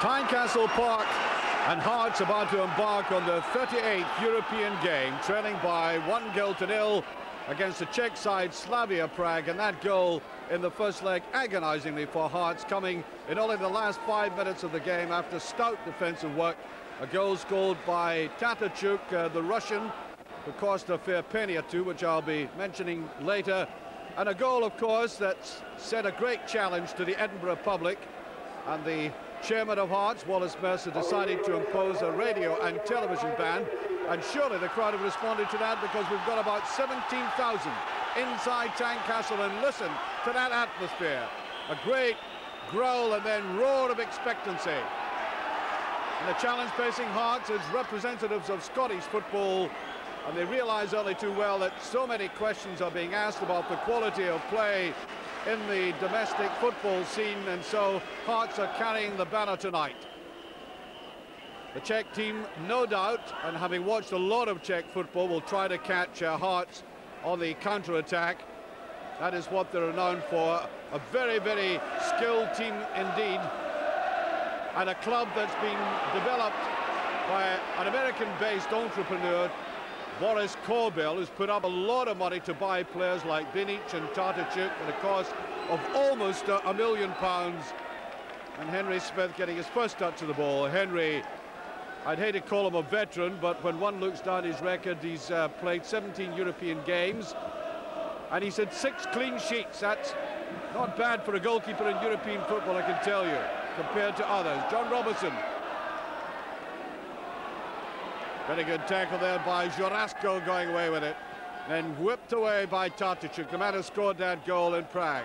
Tynecastle Park, and Hearts about to embark on the 38th European game, trailing by 1-0 against the Czech side Slavia Prague, and that goal in the first leg agonizingly for Hearts, coming in only the last 5 minutes of the game after stout defensive work. A goal scored by Tatarchuk, the Russian, who cost a fair penny or two, which I'll be mentioning later. And a goal, of course, that's set a great challenge to the Edinburgh public. And the chairman of Hearts, Wallace Mercer, decided to impose a radio and television ban. And surely the crowd have responded to that, because we've got about 17,000 inside Tynecastle, and listen to that atmosphere. A great growl and then roar of expectancy. And the challenge facing Hearts is representatives of Scottish football, and they realise only too well that so many questions are being asked about the quality of play in the domestic football scene, and so Hearts are carrying the banner tonight. The Czech team, no doubt, and having watched a lot of Czech football, will try to catch Hearts on the counter-attack. That is what they're renowned for. A very, very skilled team indeed, and a club that's been developed by an American-based entrepreneur, Boris Korbel, who's put up a lot of money to buy players like Binic and Tatarchuk at a cost of almost £1 million. And Henry Smith getting his first touch of the ball. Henry, I'd hate to call him a veteran, but when one looks down his record, he's played 17 European games, and he's had 6 clean sheets. That's not bad for a goalkeeper in European football, I can tell you, compared to others. John Robertson. Very good tackle there by Jurasko, going away with it. Then whipped away by Tatarchuk, the man who scored that goal in Prague.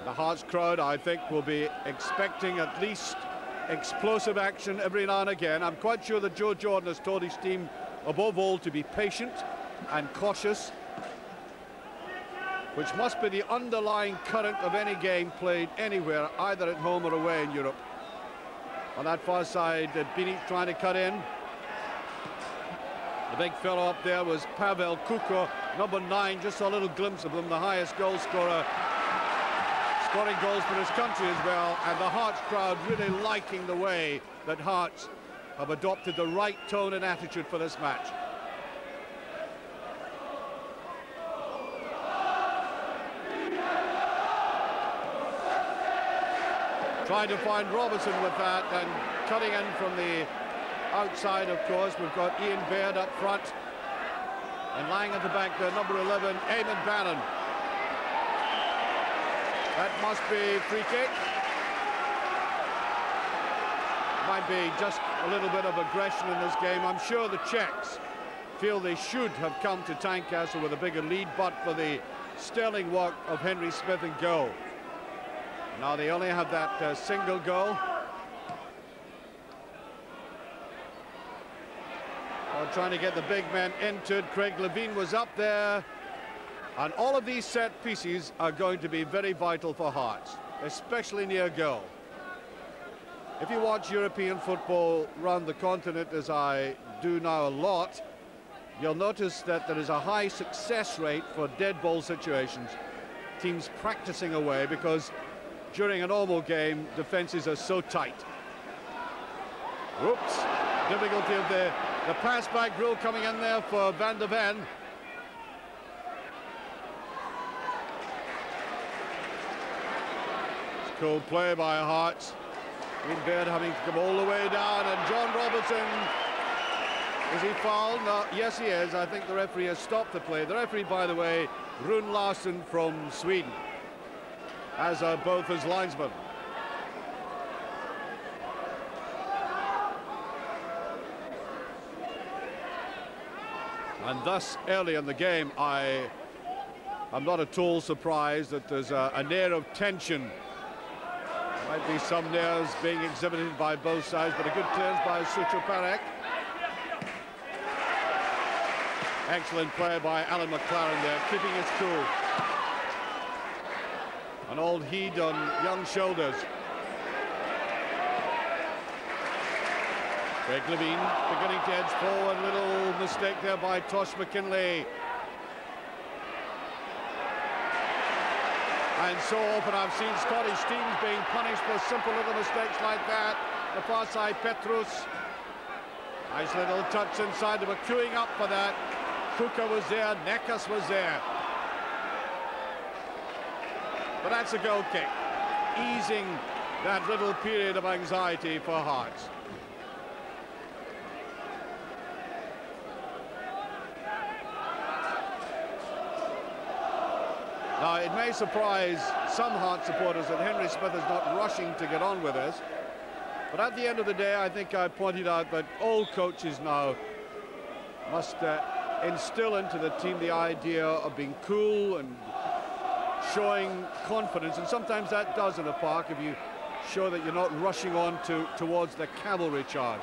The Hearts crowd, I think, will be expecting at least explosive action every now and again. I'm quite sure that Joe Jordan has told his team, above all, to be patient and cautious, which must be the underlying current of any game played anywhere, either at home or away in Europe. On that far side, Binic trying to cut in. The big fellow up there was Pavel Kuko, number 9, just a little glimpse of him, the highest goal scorer, scoring goals for his country as well. And the Hearts crowd really liking the way that Hearts have adopted the right tone and attitude for this match. Trying to find Robertson with that, and cutting in from the outside, of course. We've got Ian Baird up front, and lying at the back there, number 11, Eamon Bannon. That must be free kick. Might be just a little bit of aggression in this game. I'm sure the Czechs feel they should have come to Tynecastle with a bigger lead, but for the sterling work of Henry Smith in goal. Now they only have that single goal. Trying to get the big men into it. Craig Levine was up there. And all of these set pieces are going to be very vital for Hearts, especially near goal. If you watch European football around the continent, as I do now a lot, you'll notice that there is a high success rate for dead ball situations. Teams practicing away, because during a normal game, defenses are so tight. Whoops, difficulty of the pass-back rule coming in there for Van der Ven. It's cool play by Hearts. Ian Baird having to come all the way down, and John Robertson, is he fouled? No, yes he is. I think the referee has stopped the play. The referee, by the way, Rune Larsson from Sweden, as are both his linesmen. And thus, early in the game, I'm not at all surprised that there's an air of tension. Might be some nerves being exhibited by both sides, but a good clearance by Suchoparek. Excellent play by Alan McLaren there, keeping his cool. An old heat on young shoulders. Craig Levine beginning to edge forward. Little mistake there by Tosh McKinley. And so often I've seen Scottish teams being punished for simple little mistakes like that. The far side, Petrus. Nice little touch inside. They were queuing up for that. Kuka was there, Nekas was there. But that's a goal kick, easing that little period of anxiety for Hearts. Now, it may surprise some Hearts supporters that Henry Smith is not rushing to get on with this. But at the end of the day, I think I pointed out that all coaches now must instill into the team the idea of being cool and showing confidence. And sometimes that does in a park if you show that you're not rushing on towards the cavalry charge.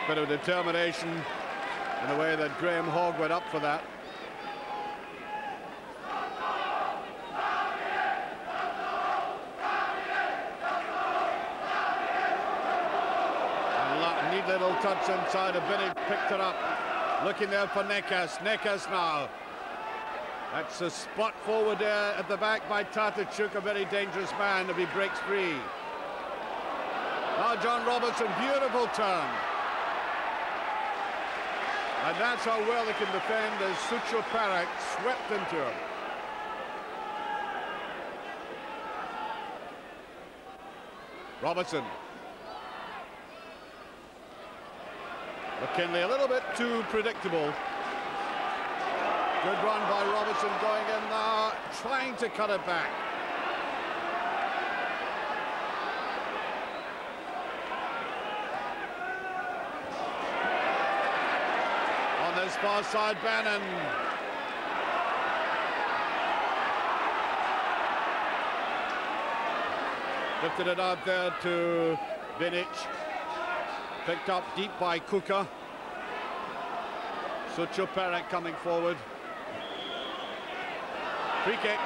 Bit of determination in the way that Graham Hogg went up for that. And neat little touch inside of Bennett, picked it up. Looking there for Nekas. Nekas now. That's a spot forward there at the back by Tatachuk, a very dangerous man if he breaks free. Now John Robertson, beautiful turn. And that's how well they can defend as Sucho Parak swept into him. Robertson. McKinley a little bit too predictable. Good run by Robertson going in now, trying to cut it back. This far side, Bannon. Lifted it out there to Binic. Picked up deep by Kuka. Sucho Parak coming forward. Free kick.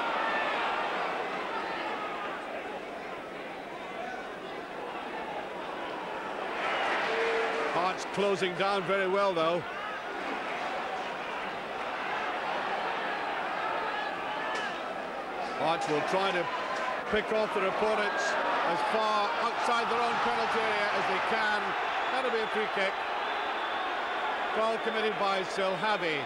Hearts closing down very well though. Hearts will try to pick off their opponents as far outside their own penalty area as they can. That'll be a free kick. Foul committed by Silhavi.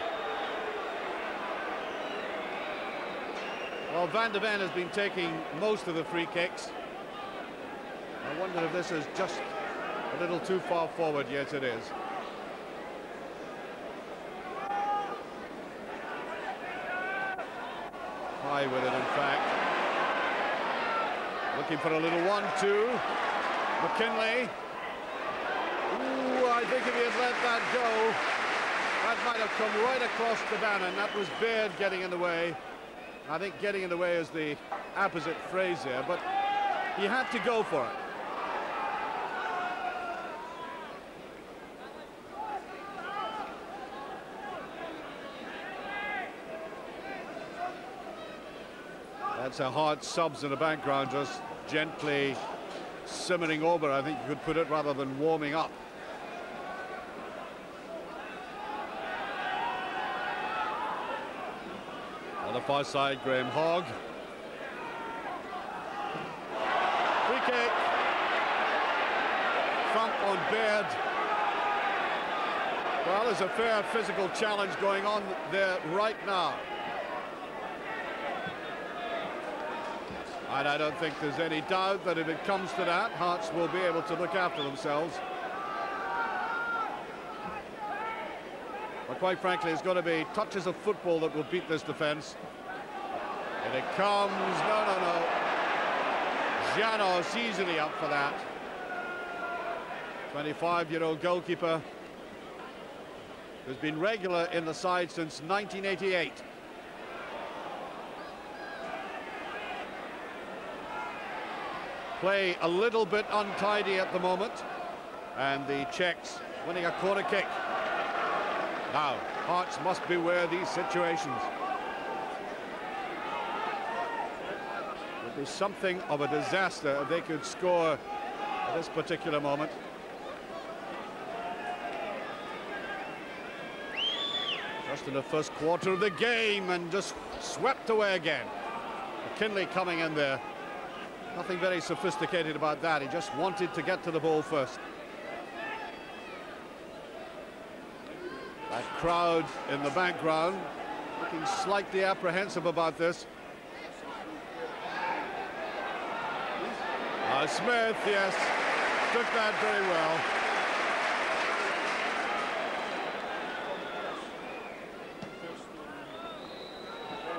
Well, Van de Ven has been taking most of the free kicks. I wonder if this is just a little too far forward. Yes, it is. High with it, in fact. Looking for a little 1-2. McKinley. Ooh, I think if he had let that go, that might have come right across to Bannon. That was Baird getting in the way. I think getting in the way is the opposite phrase here, but he had to go for it. That's a hard subs in the background, just gently simmering over, I think you could put it, rather than warming up. On the far side, Graham Hogg. Free kick. Thump on Baird. Well, there's a fair physical challenge going on there right now. And I don't think there's any doubt that if it comes to that, Hearts will be able to look after themselves. But quite frankly, it's going to be touches of football that will beat this defence. And it comes, no. Janos easily up for that. 25-year-old goalkeeper who's been regular in the side since 1988. Play a little bit untidy at the moment, and the Czechs winning a corner kick. Now, Hearts must beware of these situations. It would be something of a disaster if they could score at this particular moment. Just in the first quarter of the game and just swept away again. McKinley coming in there. Nothing very sophisticated about that. He just wanted to get to the ball first. That crowd in the background looking slightly apprehensive about this. Smith, yes, took that very well.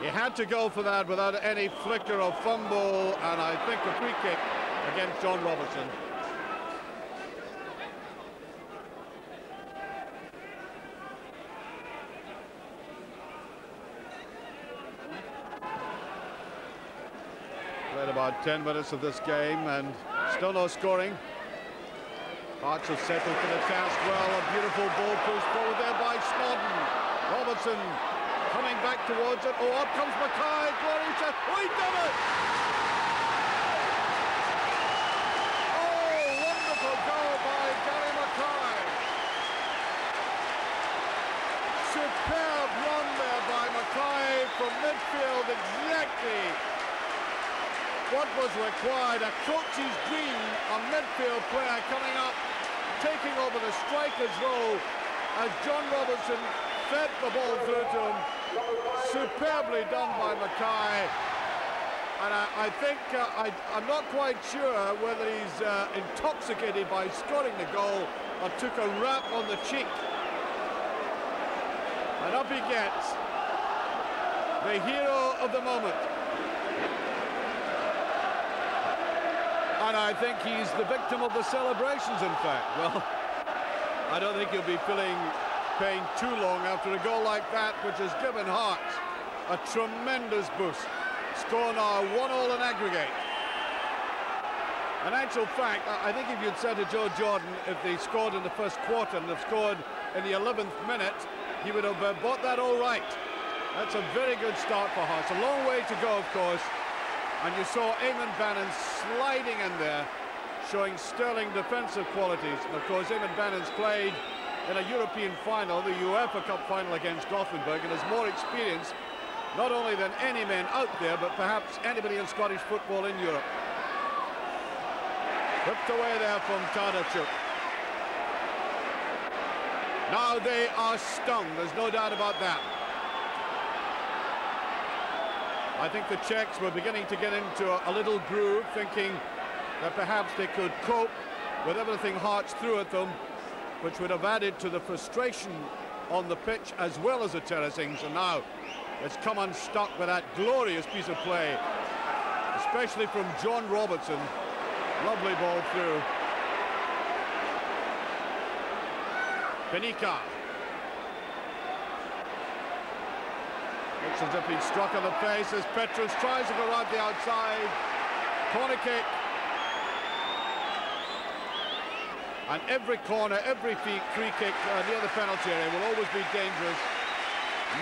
He had to go for that without any flicker of fumble, and I think a free kick against John Robertson. Played about 10 minutes of this game and still no scoring. Hearts have settled for the task well. A beautiful ball pushed forward there by Snodden. Robertson coming back towards it. Oh, up comes Mackay. Glorious shot. Oh, he done it! Oh, wonderful goal by Gary Mackay. Superb run there by Mackay from midfield, exactly what was required. A coach's dream, a midfield player coming up, taking over the striker's role as John Robertson fed the ball through to him. Superbly done by Mackay. And I think, I'm not quite sure whether he's intoxicated by scoring the goal or took a rap on the cheek. And up he gets, the hero of the moment. And I think he's the victim of the celebrations, in fact. Well, I don't think he'll be feeling pain too long after a goal like that, which has given Hearts a tremendous boost. Score now 1-1 in aggregate. In actual fact, I think if you'd said to Joe Jordan, if they scored in the first quarter and have scored in the 11th minute, he would have bought that all right. That's a very good start for Hearts. A long way to go, of course. And you saw Eamon Bannon sliding in there, showing sterling defensive qualities. And of course, Eamon Bannon's played in a European final, the UEFA Cup final against Gothenburg, and has more experience, not only than any men out there, but perhaps anybody in Scottish football in Europe. Whipped away there from Tadachuk. Now they are stung, there's no doubt about that. I think the Czechs were beginning to get into a little groove, thinking that perhaps they could cope with everything Hearts threw at them, which would have added to the frustration on the pitch as well as the terracings. And now it's come unstuck with that glorious piece of play, especially from John Robertson. Lovely ball through. Penica. Looks as if he's struck on the face as Petrus tries to go around the outside. Corner kick. And every corner, every free kick near the penalty area will always be dangerous.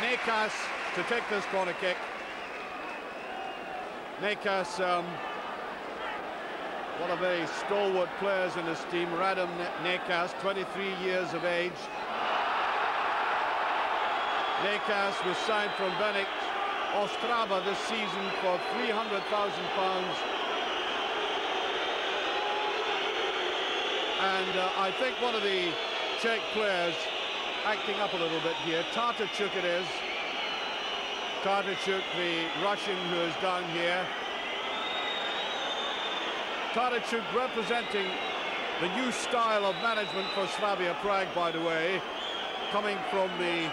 Nekas to take this corner kick. Nekas, one of the stalwart players in this team, Radim Nekas, 23 years of age. Nekas was signed from Benik Ostrava this season for £300,000. And I think one of the Czech players acting up a little bit here. Tadachuk it is. Tadachuk, the Russian who is down here. Tadachuk representing the new style of management for Slavia Prague, by the way, coming from the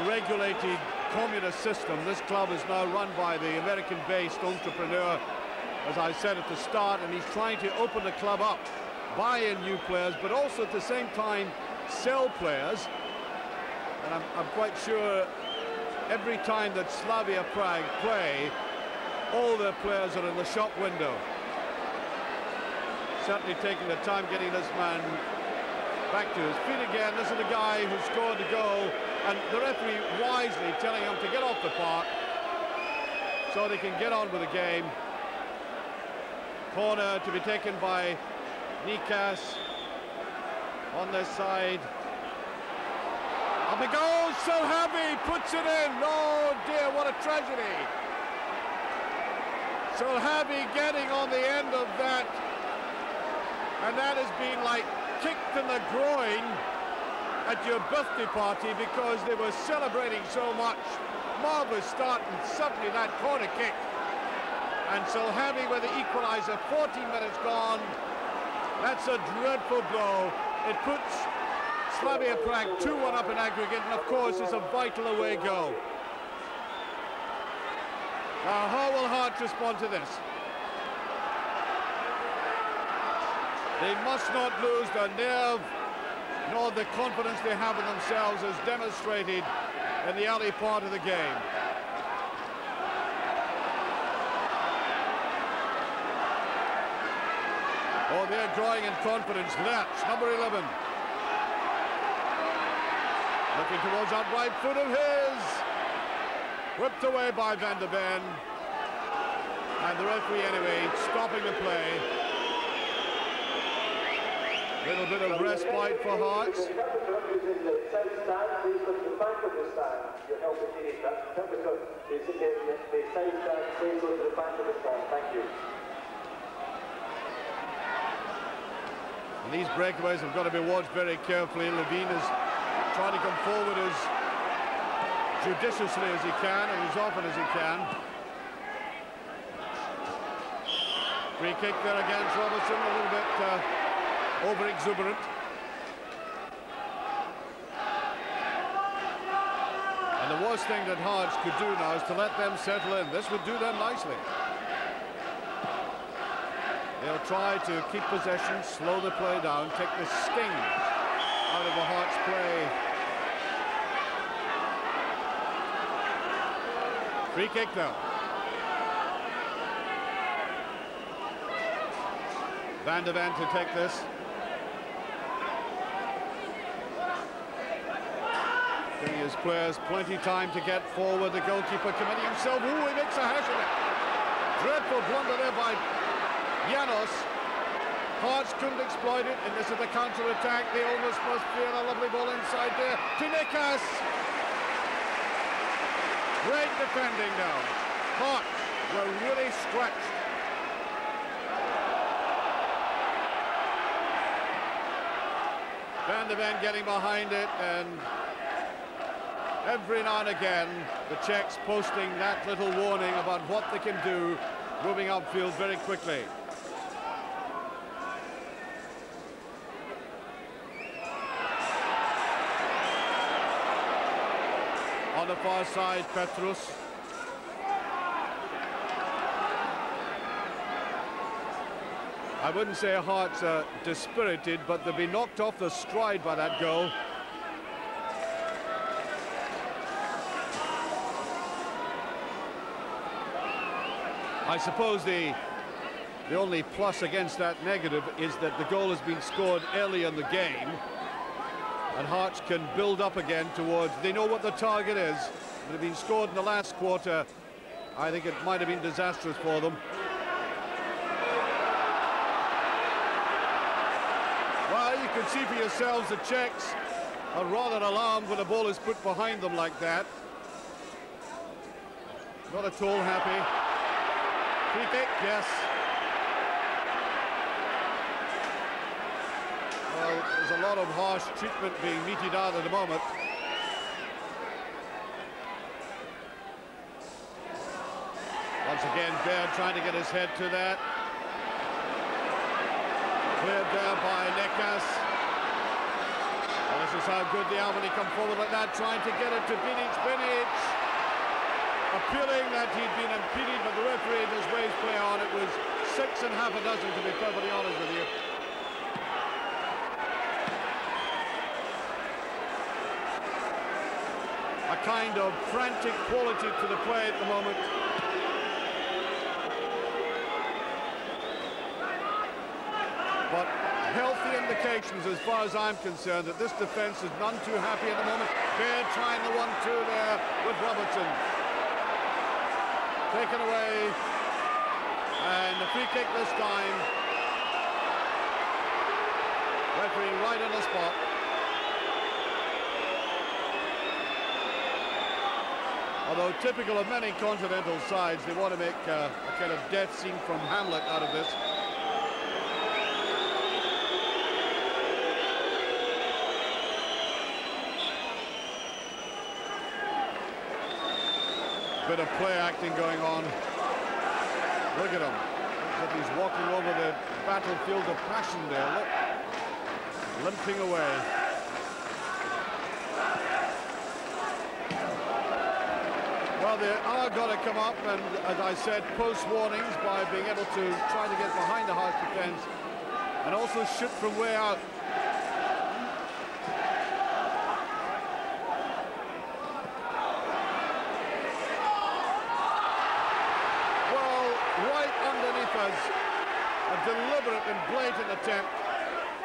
regulated communist system. This club is now run by the American-based entrepreneur, as I said at the start, and he's trying to open the club up, buy in new players, but also at the same time sell players. And I'm quite sure every time that Slavia Prague play, all their players are in the shop window. Certainly taking the time getting this man back to his feet again. This is the guy who scored the goal, and the referee wisely telling him to get off the park so they can get on with the game. Corner to be taken by Nekas on this side. Up it goes, Slavia puts it in. Oh dear, what a tragedy. Slavia getting on the end of that, and that has been like kicked in the groin at your birthday party because they were celebrating so much. Marvellous start, and suddenly that corner kick. And Slavia with the equaliser, 14 minutes gone. That's a dreadful blow. It puts Slavia Prague 2-1 up in aggregate, and of course it's a vital away goal. Now how will Hearts respond to this? They must not lose the nerve nor the confidence they have in themselves as demonstrated in the early part of the game. Oh, they're growing in confidence. Lerch, number 11. Looking towards that right foot of his. Whipped away by Van der Ven. And the referee, anyway, stopping the play. Little bit of respite for Hearts. And these breakaways have got to be watched very carefully. Levine is trying to come forward as judiciously as he can and as often as he can. Free kick there against Robertson, a little bit over-exuberant. And the worst thing that Hearts could do now is to let them settle in. This would do them nicely. They'll try to keep possession, slow the play down, take the sting out of the Hearts play. Free kick now. Van der Ven to take this. Giving his players plenty time to get forward. The goalkeeper committing himself. Ooh, he makes a hash of it. Dreadful blunder there by Janos. Hearts couldn't exploit it, and this is the counter-attack. They almost must feel a lovely ball inside there to Nikas. Great defending now. Hearts were really stretched. Van der Ven getting behind it, and every now and again the Czechs posting that little warning about what they can do moving upfield very quickly. On the far side, Petrus. I wouldn't say Hearts are dispirited, but they've been knocked off their stride by that goal. I suppose the only plus against that negative is that the goal has been scored early in the game, and Hearts can build up again towards, they know what the target is. If it had been scored in the last quarter, I think it might have been disastrous for them. Well, you can see for yourselves the Czechs are rather alarmed when the ball is put behind them like that. Not at all happy. Free kick, yes. Well, there's a lot of harsh treatment being meted out at the moment. Once again, Baird trying to get his head to that. Cleared there by Nekas. Well, this is how good they are when they come forward like that, trying to get it to Binic. Appealing that he'd been impeded, but the referee in his ways play on. It was 6 and half a dozen, to be perfectly honest with you. A kind of frantic quality to the play at the moment. But healthy indications, as far as I'm concerned, that this defence is none too happy at the moment. Baird trying the 1-2 there with Robertson. Taken away, and the free kick this time. Referee right on the spot. Although typical of many continental sides, they want to make a kind of death scene from Hamlet out of this. Bit of play acting going on. Look at him. Looks like he's walking over the battlefield of passion there. Look. Limping away. Well, they are going to come up and, as I said, post warnings by being able to try to get behind the Hearts defence and also shoot from way out. Well, right underneath us, a deliberate and blatant attempt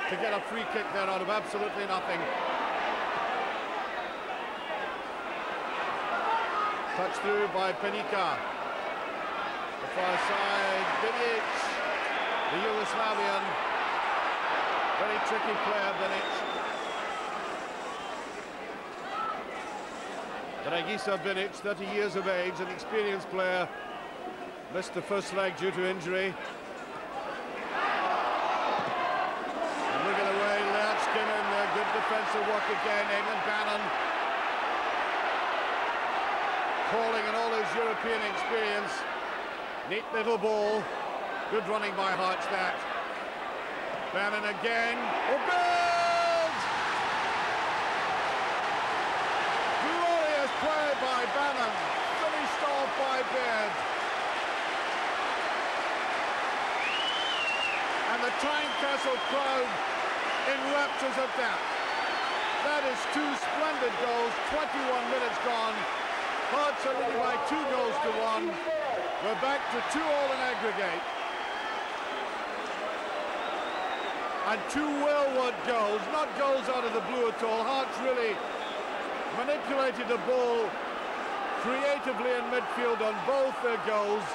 to get a free kick there out of absolutely nothing. Touch through by Penica. The far side, Binic, the Yugoslavian. Very tricky player, Binic. Dragisa Binic, 30 years of age, an experienced player. Missed the first leg due to injury. And look at the way Leonard Skinner, good defensive work again. Eamon Bannon calling in all his European experience. Neat little ball. Good running by Hearts, that. Bannon again. Oh, Baird! Glorious play by Bannon. Finished off by Baird. And the Tynecastle crowd in raptures of death. That is two splendid goals, 21 minutes gone. Hearts are leading by 2 goals to 1. We're back to 2-2 in aggregate. And 2 well-worked goals, not goals out of the blue at all. Hearts really manipulated the ball creatively in midfield on both their goals.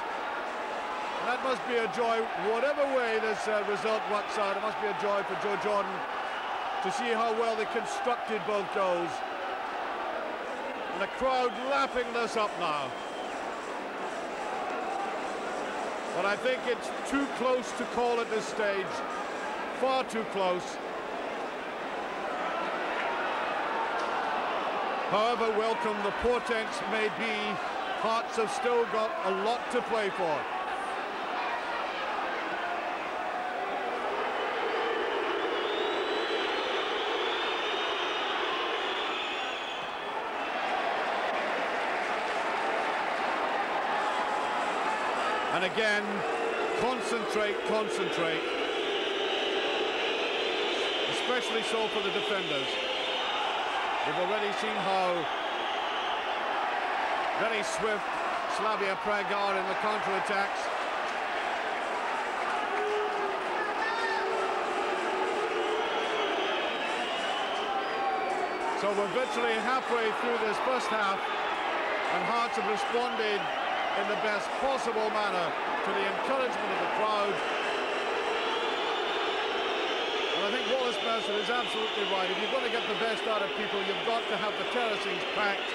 And that must be a joy, whatever way this result works out. It must be a joy for Joe Jordan to see how well they constructed both goals. And the crowd lapping this up now. But I think it's too close to call at this stage. Far too close. However welcome the portents may be, Hearts have still got a lot to play for. And again, concentrate. Especially so for the defenders. We've already seen how very swift Slavia Prague are in the counter-attacks. So we're virtually halfway through this first half, and Hearts have responded in the best possible manner to the encouragement of the crowd. And I think Wallace Mercer is absolutely right. If you're going to get the best out of people, you've got to have the terracings packed.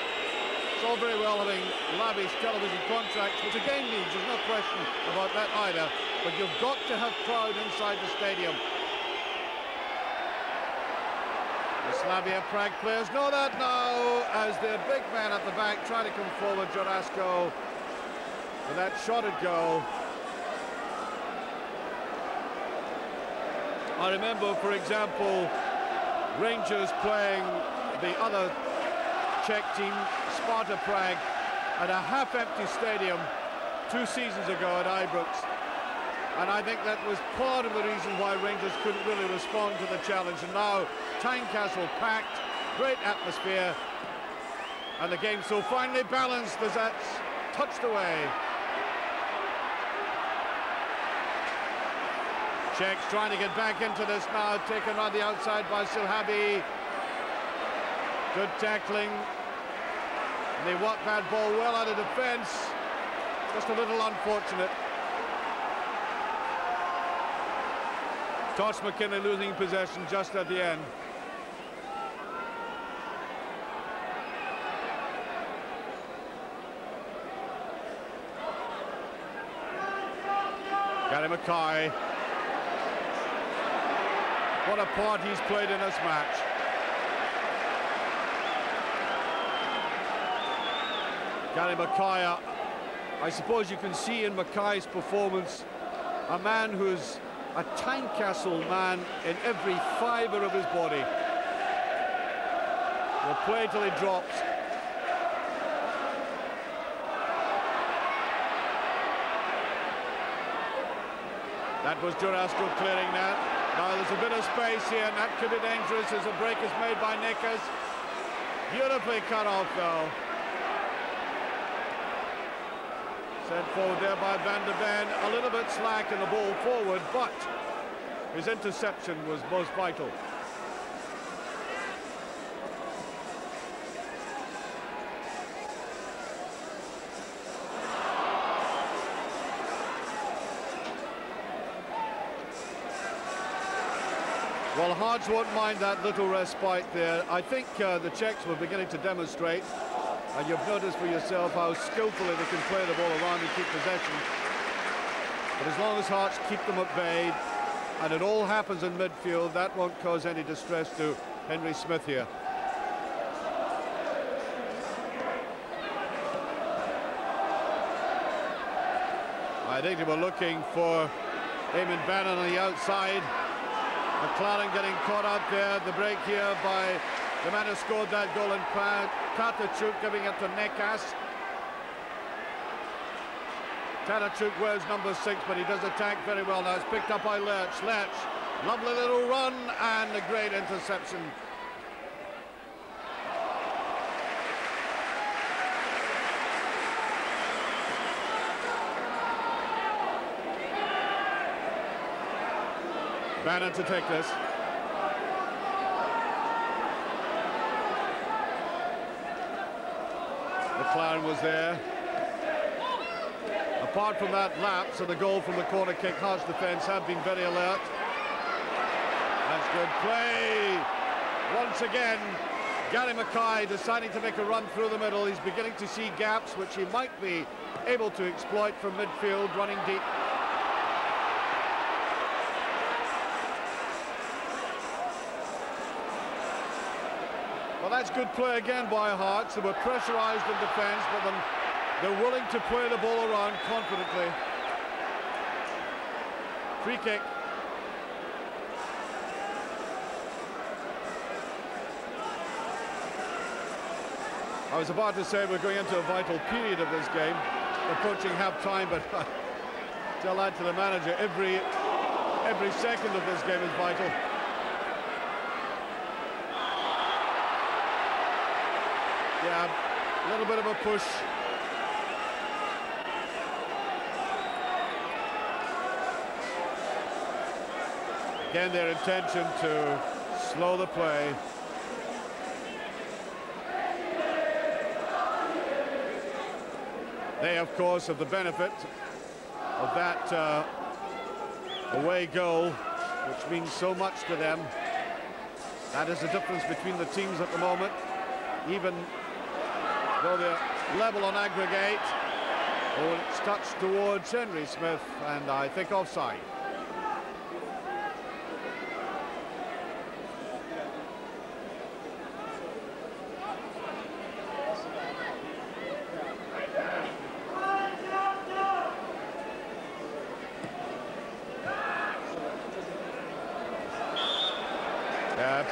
It's all very well having lavish television contracts, which again means there's no question about that either, but you've got to have crowd inside the stadium. The Slavia Prague players know that now, as their big man at the back trying to come forward, Jurasco, for that shotted goal. I remember, for example, Rangers playing the other Czech team, Sparta Prague, at a half-empty stadium 2 seasons ago at Ibrox. And I think that was part of the reason why Rangers couldn't really respond to the challenge. And now Tynecastle packed, great atmosphere, and the game so finely balanced as that's touched away. Czechs trying to get back into this now, taken around the outside by Silhabi. Good tackling. And they walk that ball well out of defence. Just a little unfortunate. Tosh McKinley losing possession just at the end. Gary Mackay. What a part he's played in this match. Gary Mackay, I suppose you can see in Mackay's performance a man who's a Tynecastle man in every fibre of his body. Will play till he drops. That was Durasco clearing that. Now there's a bit of space here, and that could be dangerous as a break is made by Nickers. Beautifully cut off, though. Sent forward there by Van der Ven. A little bit slack in the ball forward, but his interception was most vital. Well, Hearts won't mind that little respite there. I think the Czechs were beginning to demonstrate, and you've noticed for yourself how skillfully they can play the ball around and keep possession. But as long as Hearts keep them at bay, and it all happens in midfield, that won't cause any distress to Henry Smith here. I think they were looking for Eamon Bannon on the outside. McLaren getting caught out there. The break here by the man who scored that goal in Prague. Tatachuk giving it to Nekas. Tatachuk wears number 6, but he does attack very well. Now it's picked up by Lerch. Lerch, lovely little run and a great interception. Bannon to take this. McLaren was there. Apart from that lapse and the goal from the corner kick, Hearts defence have been very alert. That's good play. Once again, Gary Mackay deciding to make a run through the middle. He's beginning to see gaps which he might be able to exploit from midfield, running deep. Well, that's good play again by Hearts. They were pressurised in defence, but then they're willing to play the ball around confidently. Free kick. I was about to say we're going into a vital period of this game, approaching half-time, but tell that to the manager, every second of this game is vital. Yeah, a little bit of a push. Again, their intention to slow the play. They, of course, have the benefit of that away goal, which means so much to them. That is the difference between the teams at the moment. Even though they're level on aggregate, it's touched towards Henry Smith, and I think offside.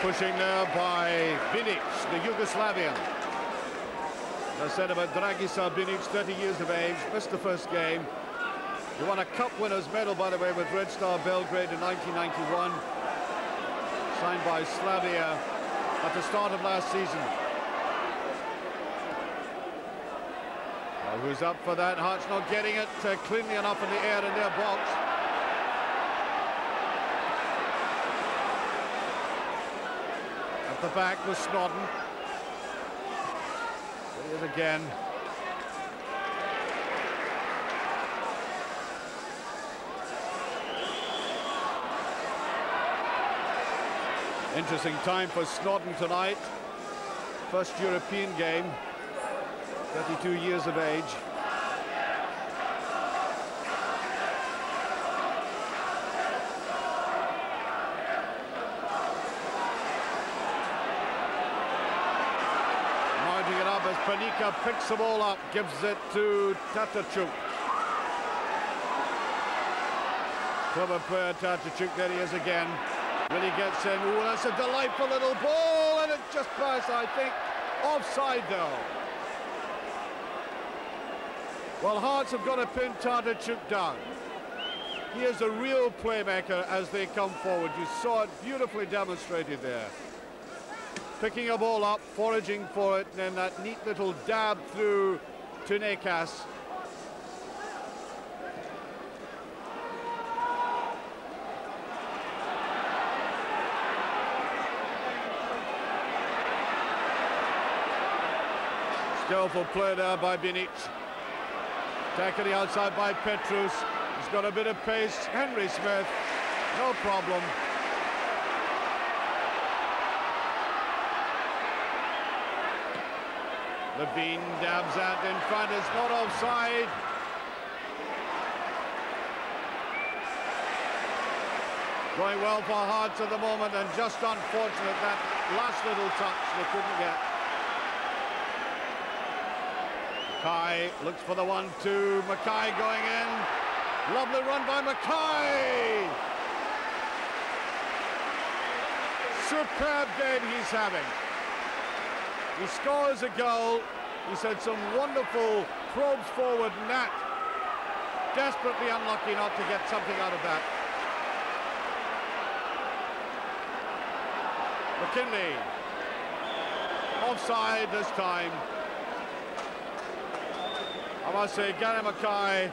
Pushing there by Binic, the Yugoslavian. As I said about Dragiša Binic, 30 years of age, missed the first game. He won a Cup Winners' Medal, by the way, with Red Star Belgrade in 1991. Signed by Slavia at the start of last season. Well, who's up for that? Hearts not getting it cleanly enough in the air in their box. At the back was Snodden. There he is again. Interesting time for Snodden tonight. First European game. 32 years of age. Panika picks the ball up, gives it to Tatachuk. Clever player Tatachuk, there he is again. Really gets in. Ooh, that's a delightful little ball, and it just passed, I think, offside though. Well, Hearts have got to pin Tatachuk down. He is a real playmaker as they come forward. You saw it beautifully demonstrated there. Picking a ball up, foraging for it, and then that neat little dab through to Nekas. Skillful play there by Binic. Taken the outside by Petrus. He's got a bit of pace. Henry Smith, no problem. Levine dabs that in front, it's not offside. Going well for Hearts at the moment, and just unfortunate that last little touch they couldn't get. Mackay looks for the 1-2. Mackay going in. Lovely run by Mackay. Superb game he's having. He scores a goal. He's had some wonderful probes forward, and that desperately unlucky not to get something out of that. McKinley. Offside this time. I must say, Gary Mackay,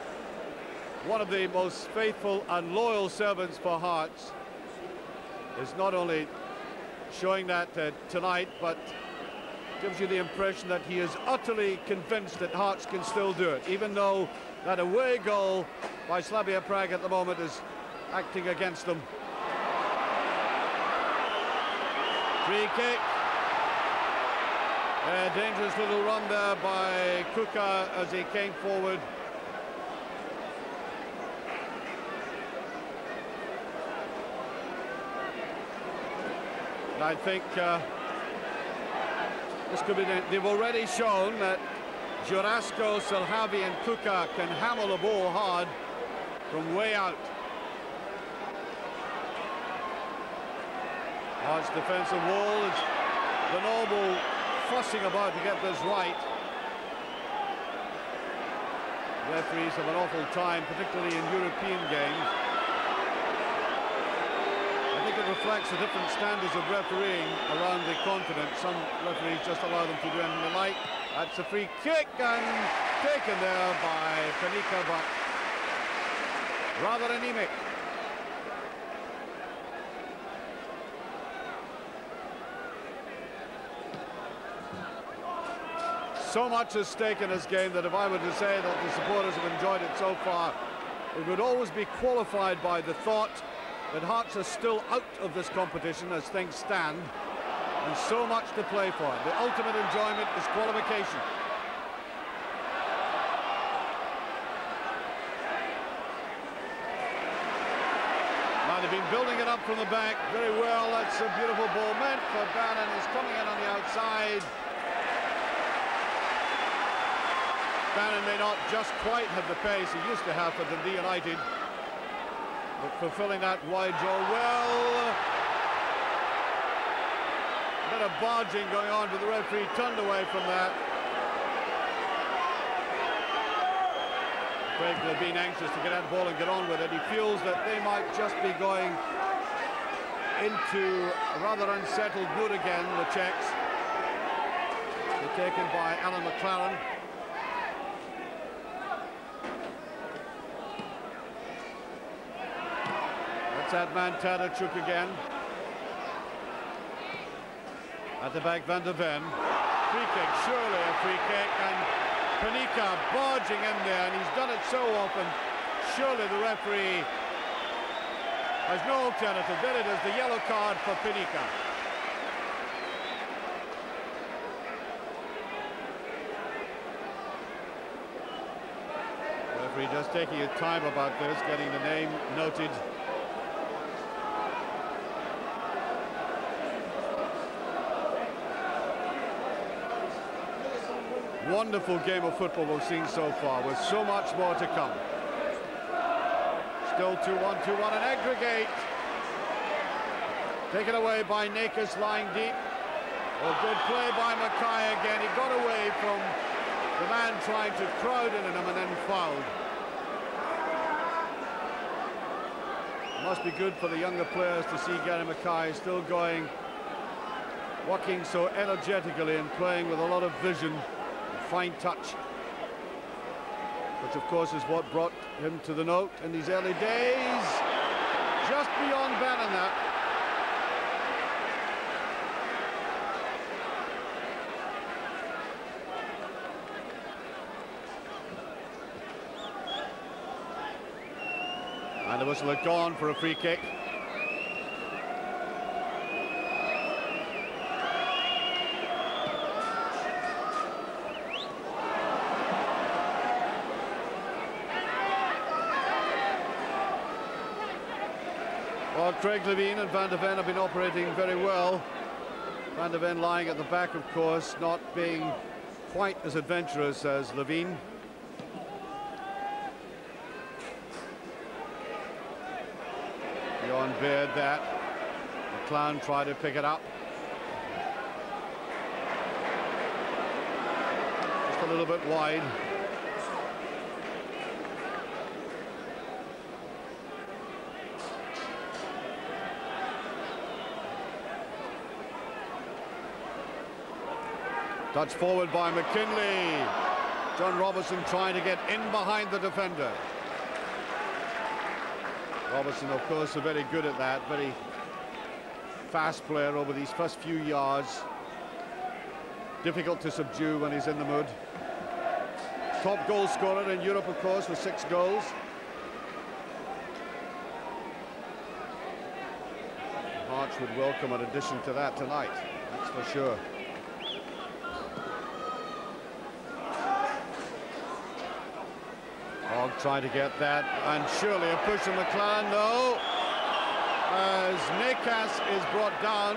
one of the most faithful and loyal servants for Hearts, is not only showing that tonight, but gives you the impression that he is utterly convinced that Hearts can still do it, even though that away goal by Slavia Prague at the moment is acting against them. Free kick. A dangerous little run there by Kuka as he came forward. And I think this could be. They've already shown that Jurasco, Salhavi and Kuka can hammer the ball hard from way out. Hearts defensive wall is the Noble fussing about to get this right. Referees have an awful time, particularly in European games. I think it reflects the different standards of refereeing around the continent. Some referees just allow them to do anything they like. That's a free kick and taken there by Panika, but rather anemic. So much at stake in this game that if I were to say that the supporters have enjoyed it so far, it would always be qualified by the thought that Hearts are still out of this competition as things stand, and so much to play for. The ultimate enjoyment is qualification. Now they've been building it up from the back very well. That's a beautiful ball meant for Bannon. He's coming in on the outside. Bannon may not just quite have the pace he used to have for Dundee United, but fulfilling that wide draw well. A bit of barging going on, but the referee turned away from that. Craig will have been anxious to get that ball and get on with it. He feels that they might just be going into a rather unsettled mood again, the Czechs. They're taken by Alan McLaren. That man Tatachuk again. At the back, Van der Ven. Free kick, surely a free kick, and Panika barging in there, and he's done it so often. Surely the referee has no alternative. There it is, the yellow card for Panika. The referee just taking his time about this, getting the name noted. Wonderful game of football we've seen so far, with so much more to come. Still 2-1, 2-1, an aggregate. Taken away by Nakas, lying deep. Well, good play by Mackay again. He got away from the man trying to crowd in on him and then fouled. Must be good for the younger players to see Gary Mackay still going, walking so energetically and playing with a lot of vision, fine touch, which of course is what brought him to the note in these early days. Just beyond Bannon that. And the whistle had gone for a free kick. Well, Craig Levine and Van der Ven have been operating very well. Van der Ven lying at the back, of course, not being quite as adventurous as Levine. Beyond Baird that. McLaren tried to pick it up. Just a little bit wide. Touch forward by McKinley. John Robertson trying to get in behind the defender. Robertson, of course, are very good at that. Very fast player over these first few yards. Difficult to subdue when he's in the mood. Top goal scorer in Europe, of course, with 6 goals. Hearts would welcome an addition to that tonight, that's for sure. Hogg trying to get that, and surely a push from McLaren, no. As Nakas is brought down.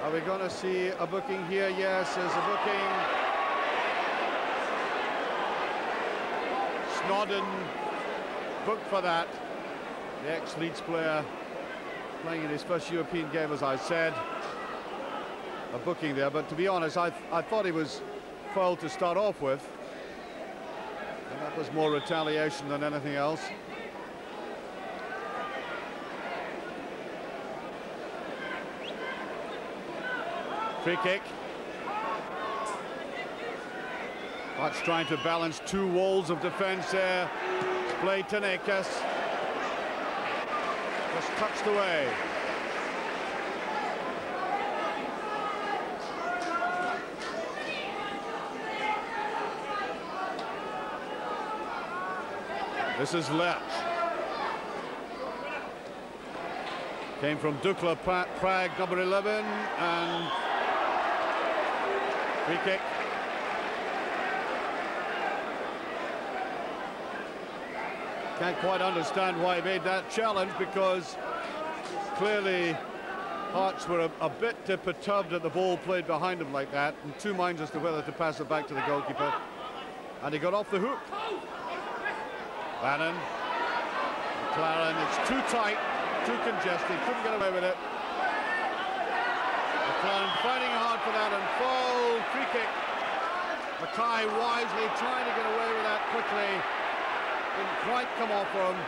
Are we going to see a booking here? Yes, there's a booking. Snodden booked for that. The ex-Leeds player playing in his first European game, as I said. A booking there, but to be honest, I thought he was fouled to start off with. And that was more retaliation than anything else. Free kick. Hutch trying to balance 2 walls of defence there. Played to Nakas. Just touched away. This is Lech. Came from Dukla Prague, number 11, and free kick. Can't quite understand why he made that challenge, because clearly Hearts were a bit perturbed at the ball played behind him like that, in 2 minds as to whether to pass it back to the goalkeeper, and he got off the hook. Bannon, McLaren, it's too tight, too congested, couldn't get away with it. McLaren fighting hard for that, and foul, free kick. Mackay wisely trying to get away with that quickly. Didn't quite come off for him.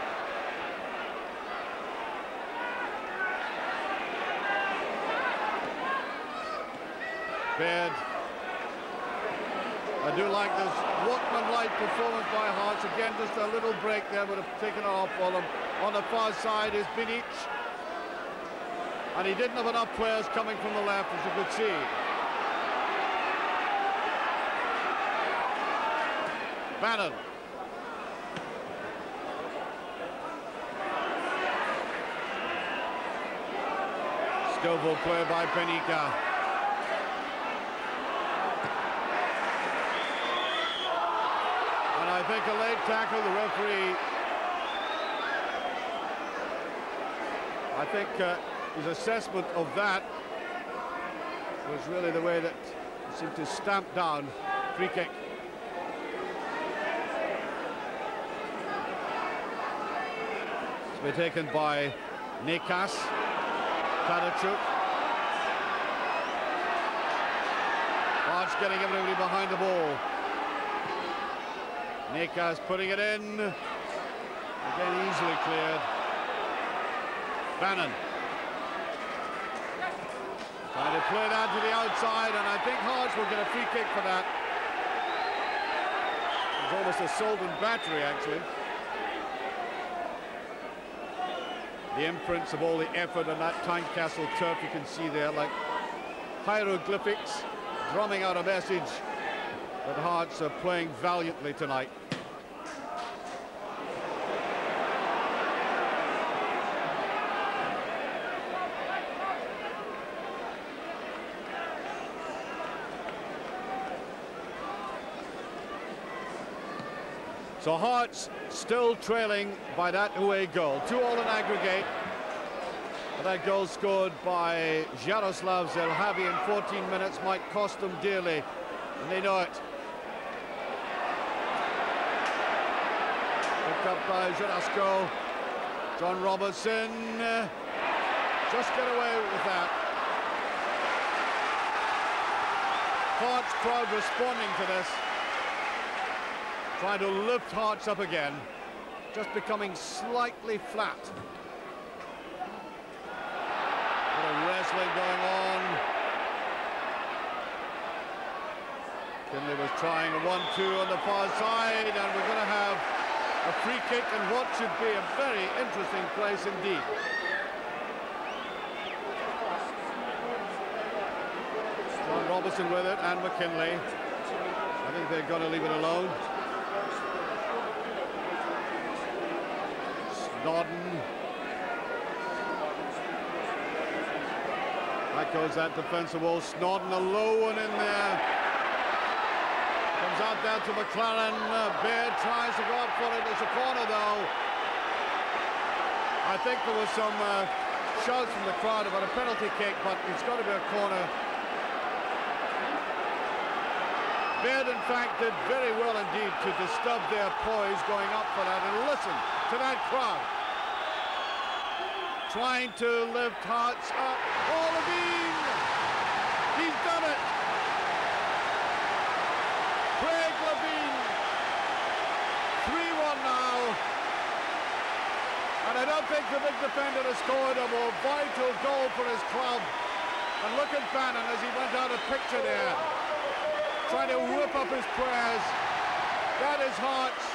Baird. I do like this workman-like performance by Hearts. Again, just a little break there would have taken it off for them. On the far side is Binic. And he didn't have enough players coming from the left, as you could see. Bannon. Skillful play by Benica. And I think a late tackle, the referee, I think his assessment of that was really the way that seemed to stamp down. Free kick. It's been taken by Nekas. Tadachuk. Hearts getting everybody behind the ball. Nekas putting it in. Again, easily cleared. Bannon. Trying to play that to the outside, and I think Hearts will get a free kick for that. It's almost assault and battery, actually. The imprints of all the effort on that Tynecastle turf you can see there, like hieroglyphics, drumming out a message that Hearts are playing valiantly tonight. So Hearts still trailing by that away goal. 2-2 in aggregate. That goal scored by Jaroslav Zelhavi in 14 minutes might cost them dearly, and they know it. Picked up by Jurasko. John Robertson just get away with that. Hearts crowd responding to this. Trying to lift Hearts up again, just becoming slightly flat. Bit of wrestling going on. Kinley was trying a 1-2 on the far side, and we're going to have a free kick in what should be a very interesting place indeed. John Robertson with it, and McKinley. I think they're going to leave it alone. Snodden. Back goes that defensive wall. Snodden, a low one in there. Comes out there to McLaren. Baird tries to go up for it. It's a corner, though. I think there was some shouts from the crowd about a penalty kick, but it's got to be a corner. Baird, in fact, did very well indeed to disturb their poise going up for that. And listen to that crowd. Trying to lift Hearts up. Oh, Levine! He's done it! Craig Levine. 3-1 now. And I don't think the big defender has scored a more vital goal for his club. And look at Bannon as he went out of picture there, trying to whip up his prayers. That is Hearts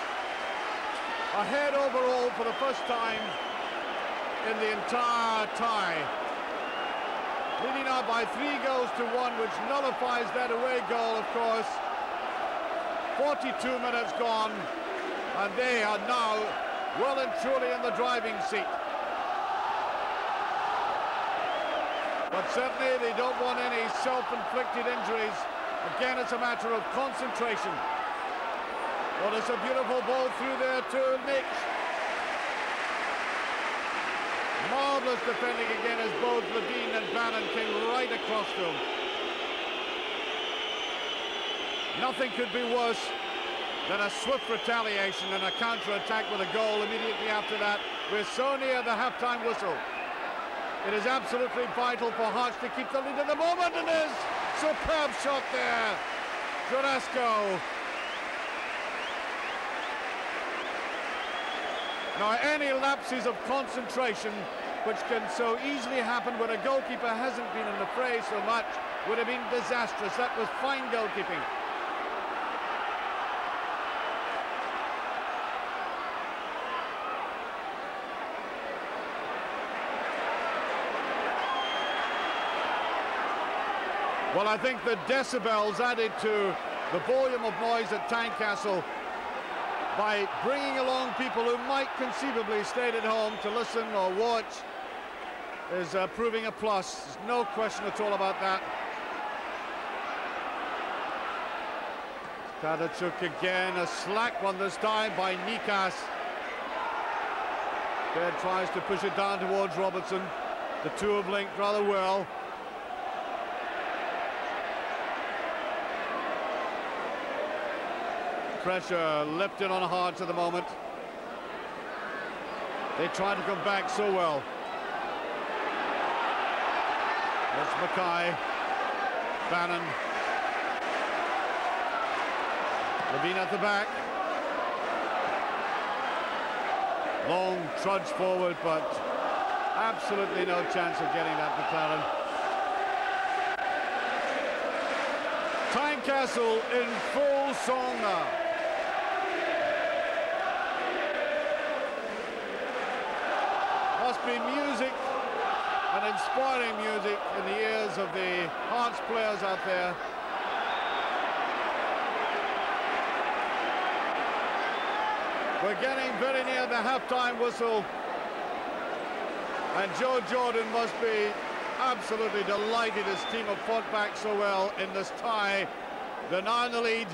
ahead overall for the first time in the entire tie. Leading now by 3-1, which nullifies that away goal, of course. 42 minutes gone, and they are now well and truly in the driving seat. But certainly they don't want any self-inflicted injuries. Again, it's a matter of concentration. Well, it's a beautiful ball through there to Nick. Marvellous defending again as both Levine and Bannon came right across to him. Nothing could be worse than a swift retaliation and a counter-attack with a goal immediately after that. We're so near the half-time whistle. It is absolutely vital for Hearts to keep the lead at the moment, and there's superb shot there. Jurasko. Now, any lapses of concentration, which can so easily happen when a goalkeeper hasn't been in the fray so much, would have been disastrous. That was fine goalkeeping. Well, I think the decibels added to the volume of noise at Tynecastle by bringing along people who might conceivably stay at home to listen or watch is proving a plus. There's no question at all about that. Tadachuk again, a slack one this time by Nikas. Baird tries to push it down towards Robertson. The two have linked rather well. Pressure lifted on Hearts at the moment. They try to come back so well. It's Mackay, Bannon, Levine at the back. Long trudge forward, but absolutely no chance of getting that McClellan. Tynecastle in full song now. Must be music and inspiring music in the ears of the Hearts players out there. We're getting very near the half-time whistle, and Joe Jordan must be absolutely delighted his team have fought back so well in this tie. They're now in the lead.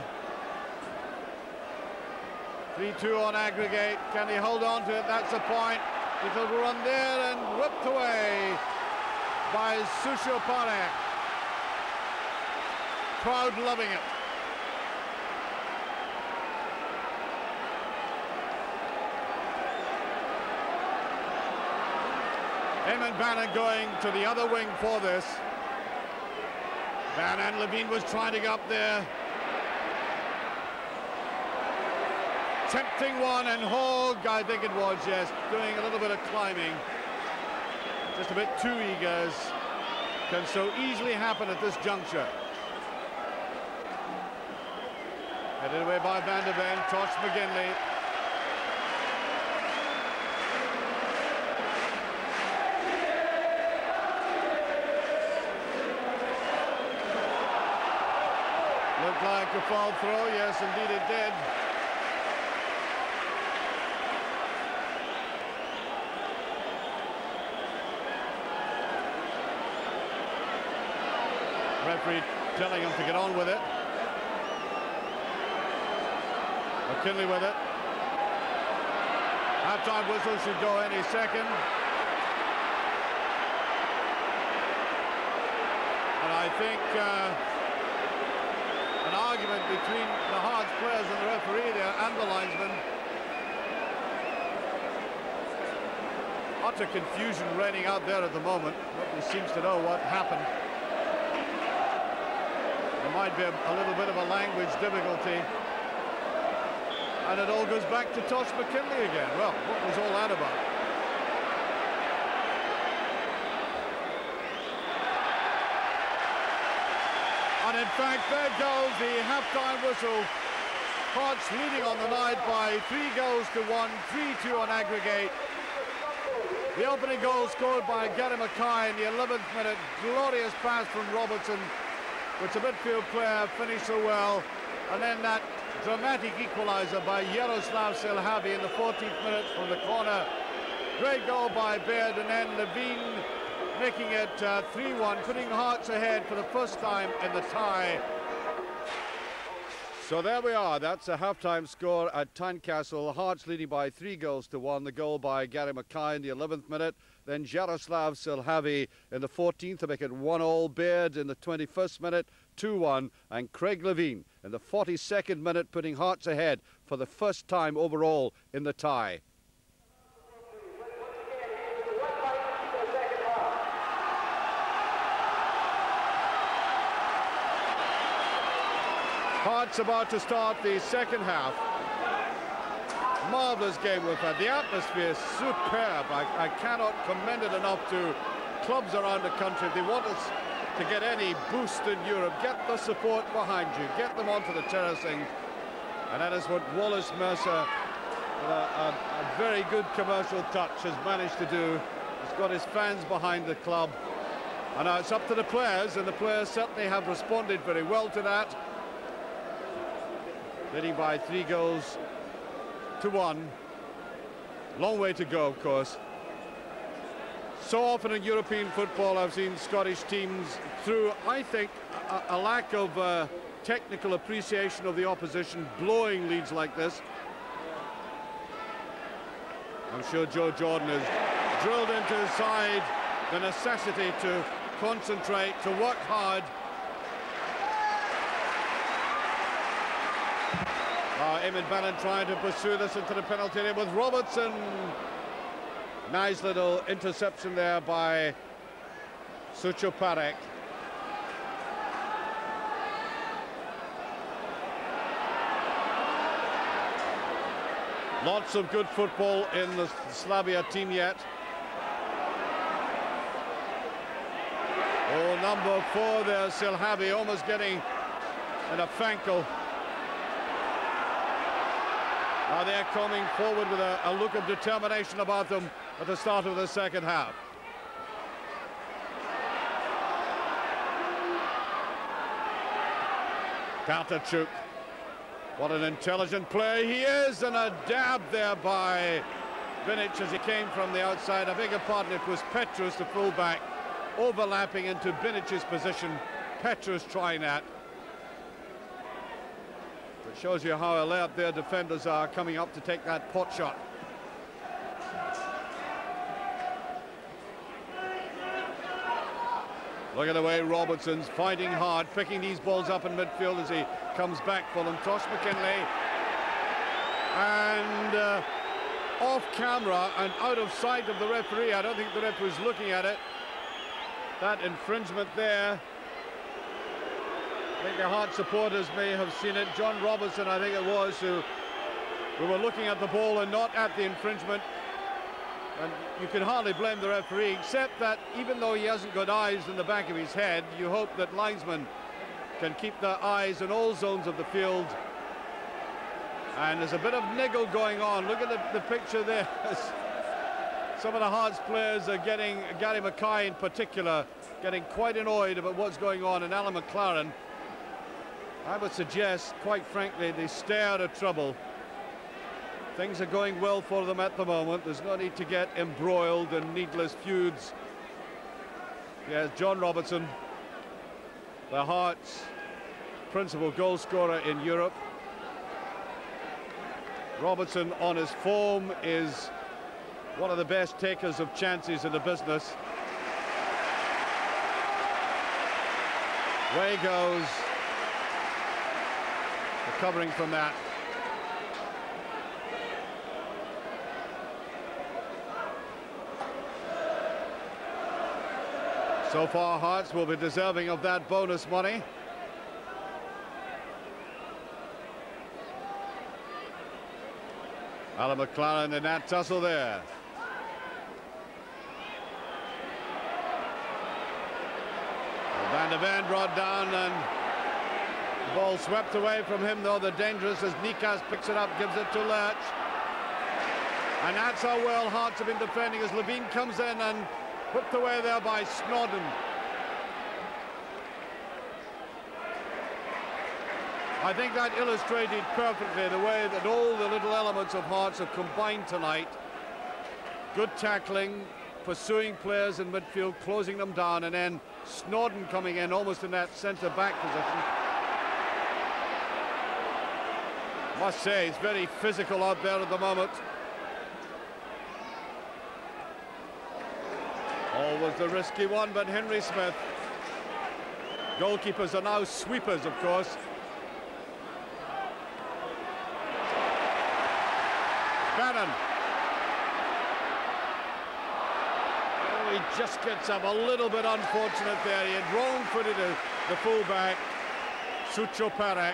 3-2 on aggregate. Can he hold on to it? That's the point. It'll run there and whipped away by Sushopane. Crowd loving it. Eamon Bannon going to the other wing for this. Bannon, Levine was trying to get up there. Tempting one, and Hogg, I think it was, yes, doing a little bit of climbing. Just a bit too eager, as can so easily happen at this juncture. Headed away by Van der Ven, Tosh McGinley. Looked like a foul throw, yes, indeed it did. Referee telling him to get on with it. McKinley with it. Half-time whistle should go any second. And I think an argument between the Hearts players and the referee there and the linesman. Utter confusion reigning out there at the moment. Nobody seems to know what happened. There might be a little bit of a language difficulty. And it all goes back to Tosh McKinley again. Well, what was all that about? And in fact, there goes the half-time whistle. Hearts leading on the night by 3-1, 3-2 on aggregate. The opening goal scored by Gary Mackay in the 11th minute. Glorious pass from Robertson, which the midfield player finished so well. And then that dramatic equaliser by Yaroslav Selhavi in the 14th minute from the corner. Great goal by Baird, and then Levine making it 3-1, putting Hearts ahead for the first time in the tie. So there we are. That's a half-time score at Tynecastle. Hearts leading by 3-1. The goal by Gary Mackay in the 11th minute. Then Jaroslav Selhavi in the 14th to make it 1-1. Baird in the 21st minute, 2-1. And Craig Levine in the 42nd minute, putting Hearts ahead for the first time overall in the tie. Hearts about to start the second half. Marvellous game we've had. The atmosphere is superb. I cannot commend it enough to clubs around the country. If they want us to get any boost in Europe, get the support behind you. Get them onto the terracing. And that is what Wallace Mercer, with a very good commercial touch, has managed to do. He's got his fans behind the club. And now it's up to the players, and the players certainly have responded very well to that. Leading by 3-1. Long way to go, of course. So often in European football I've seen Scottish teams through, I think, a lack of technical appreciation of the opposition, blowing leads like this. I'm sure Joe Jordan has drilled into his side the necessity to concentrate, to work hard. Eamon Bannon trying to pursue this into the penalty area with Robertson. Nice little interception there by Suchoparek. Lots of good football in the Slavia team yet. Oh, number 4 there, Silhavi, almost getting in a fankle. Now they're coming forward with a look of determination about them at the start of the second half. Katarchuk. What an intelligent play he is, and a dab there by Vinic as he came from the outside. I beg your pardon, it was Petrus, the fullback, overlapping into Vinic's position. Petrus trying that. It shows you how alert their defenders are coming up to take that pot shot. Look at the way Robertson's fighting hard, picking these balls up in midfield as he comes back for them. Tosh McKinley. And off camera and out of sight of the referee. I don't think the referee was looking at it. That infringement there. I think the Hearts supporters may have seen it. John Robertson, I think it was, who were looking at the ball and not at the infringement. And you can hardly blame the referee, except that even though he hasn't got eyes in the back of his head, you hope that linesmen can keep their eyes in all zones of the field. And there's a bit of niggle going on. Look at the picture there. Some of the Hearts players are getting, Gary Mackay in particular, getting quite annoyed about what's going on. And Alan McLaren, I would suggest, quite frankly, they stay out of trouble. Things are going well for them at the moment. There's no need to get embroiled in needless feuds. Yes, John Robertson, the Hearts' principal goal scorer in Europe. Robertson on his form is one of the best takers of chances in the business. Way goes recovering from that. So far, Hearts will be deserving of that bonus money. Alan McLaren in that tussle there. Van der Ven brought down, and the ball swept away from him, though. The dangerous as Nikas picks it up, gives it to Lerch. And that's how well Hearts have been defending as Levine comes in and whipped away there by Snodden. I think that illustrated perfectly the way that all the little elements of Hearts have combined tonight. Good tackling, pursuing players in midfield, closing them down, and then Snodden coming in almost in that centre-back position. Must say, it's very physical out there at the moment. Always the risky one, but Henry Smith. Goalkeepers are now sweepers, of course. Bannon. Oh, he just gets up a little bit unfortunate there. He had wrong-footed the fullback, Suchoparek.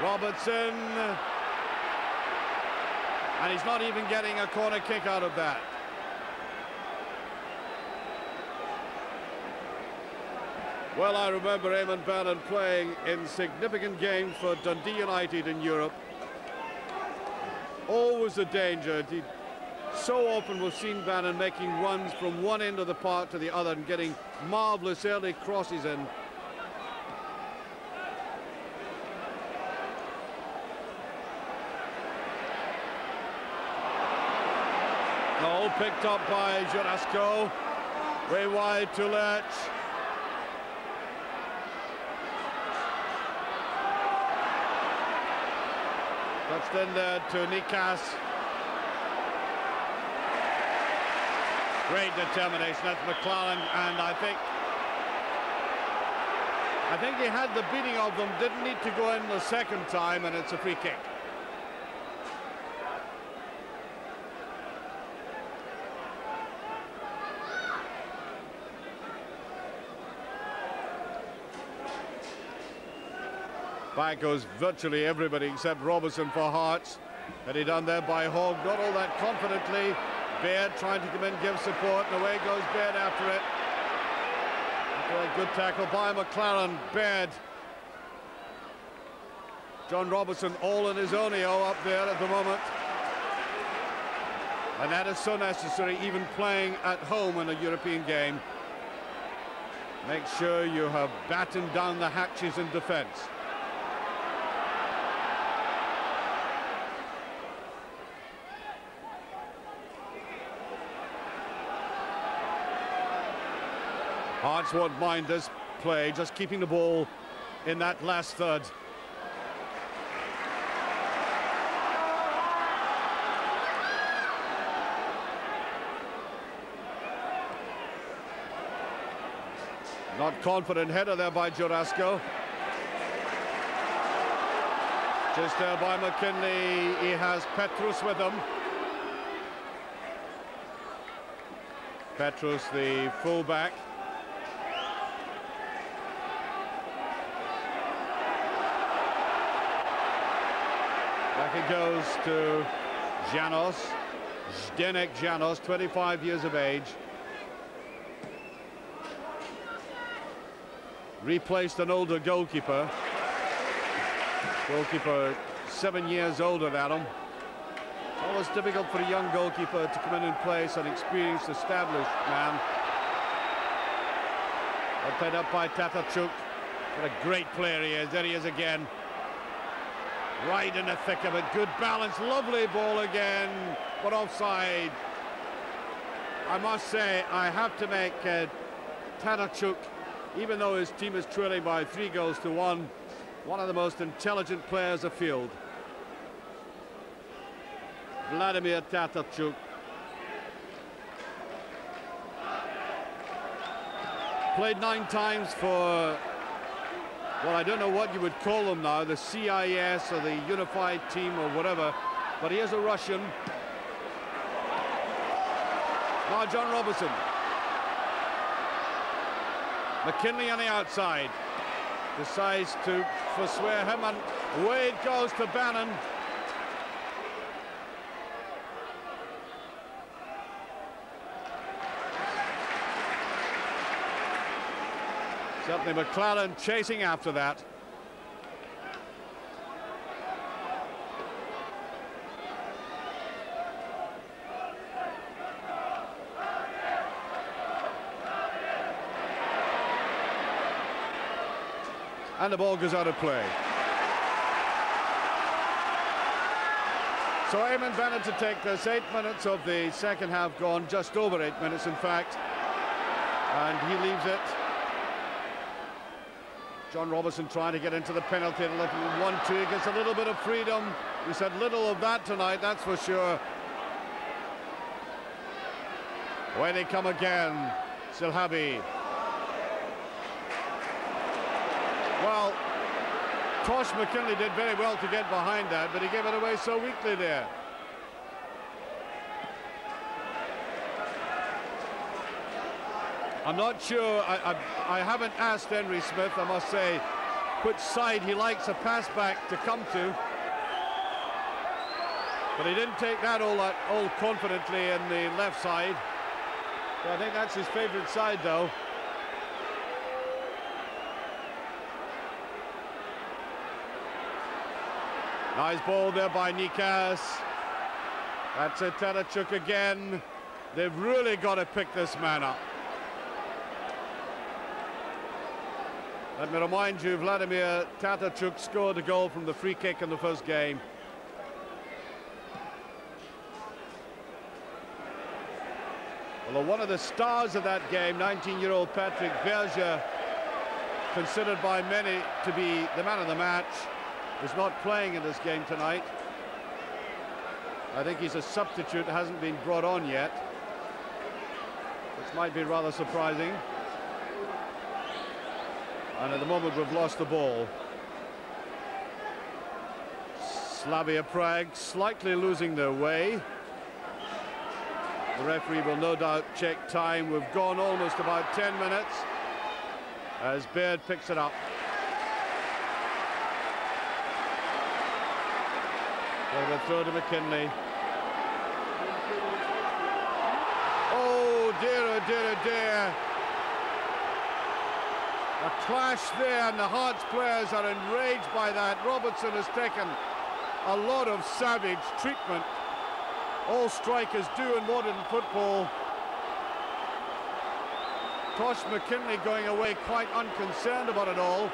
Robertson. And he's not even getting a corner kick out of that. Well, I remember Eamon Bannon playing in significant games for Dundee United in Europe. Always a danger. So often we've seen Bannon making runs from one end of the park to the other and getting marvellous early crosses in. All picked up by Jurasco. Way wide to Lerch. Touched in there to Nikas. Great determination. That's McLaren, and I think he had the beating of them. Didn't need to go in the second time, and it's a free kick. Back goes virtually everybody except Robertson for Hearts. Headed down there by Hogg, not all that confidently. Baird trying to come in, give support, and away goes Baird after it. After a good tackle by McLaren, Baird. John Robertson all in his ownio up there at the moment. And that is so necessary, even playing at home in a European game. Make sure you have battened down the hatches in defence. Hearts won't mind this play, just keeping the ball in that last third. Not confident header there by Jurasco. Just there by McKinley, he has Petrus with him. Petrus, the fullback. Back it goes to Janos, Zdenek Janos, 25 years of age. Replaced an older goalkeeper. Goalkeeper 7 years older than him. Always difficult for a young goalkeeper to come in and place an experienced, established man. Played up by Tatarchuk. What a great player he is. There he is again. Right in the thick of it. Good balance. Lovely ball again. But offside. I must say, I have to make Tatarchuk, even though his team is trailing by 3-1, one of the most intelligent players afield. Vladimir Tatarchuk. Played 9 times for, well, I don't know what you would call them now, the CIS or the Unified Team or whatever, but he is a Russian. Now John Robertson. McKinley on the outside. Decides to forswear him, and away it goes to Bannon. Certainly McLaren chasing after that. And the ball goes out of play. So Eamon Bennett to take this. 8 minutes of the second half gone, just over 8 minutes in fact. And he leaves it. John Robertson trying to get into the penalty, a little 1-2, gets a little bit of freedom. We said little of that tonight, that's for sure. Away they come again, Silhabi. Well, Tosh McKinley did very well to get behind that, but he gave it away so weakly there. I'm not sure, I haven't asked Henry Smith, I must say, which side he likes a pass back to come to. But he didn't take that all confidently in the left side. So I think that's his favourite side, though. Nice ball there by Nikas. That's it, Tatarchuk again. They've really got to pick this man up. Let me remind you, Vladimir Tatarchuk scored a goal from the free kick in the first game. Well, one of the stars of that game, 19-year-old Patrick Berger, considered by many to be the man of the match, is not playing in this game tonight. I think he's a substitute, hasn't been brought on yet, which might be rather surprising. And at the moment we've lost the ball. Slavia Prague slightly losing their way. The referee will no doubt check time. We've gone almost about 10 minutes as Baird picks it up. The throw to McKinley. Oh dear, oh dear. A clash there, and the Hearts players are enraged by that. Robertson has taken a lot of savage treatment. All strikers do in modern football. Tosh McKinley going away quite unconcerned about it all.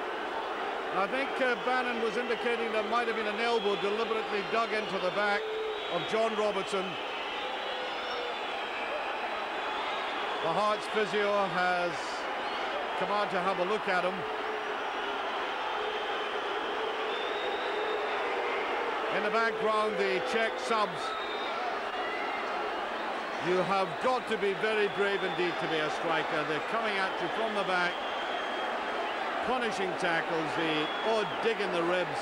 I think Bannon was indicating there might have been an elbow deliberately dug into the back of John Robertson. The Hearts physio has come out to have a look at him. In the background, the Czech subs. You have got to be very brave indeed to be a striker. They're coming at you from the back, punishing tackles, the odd dig in the ribs.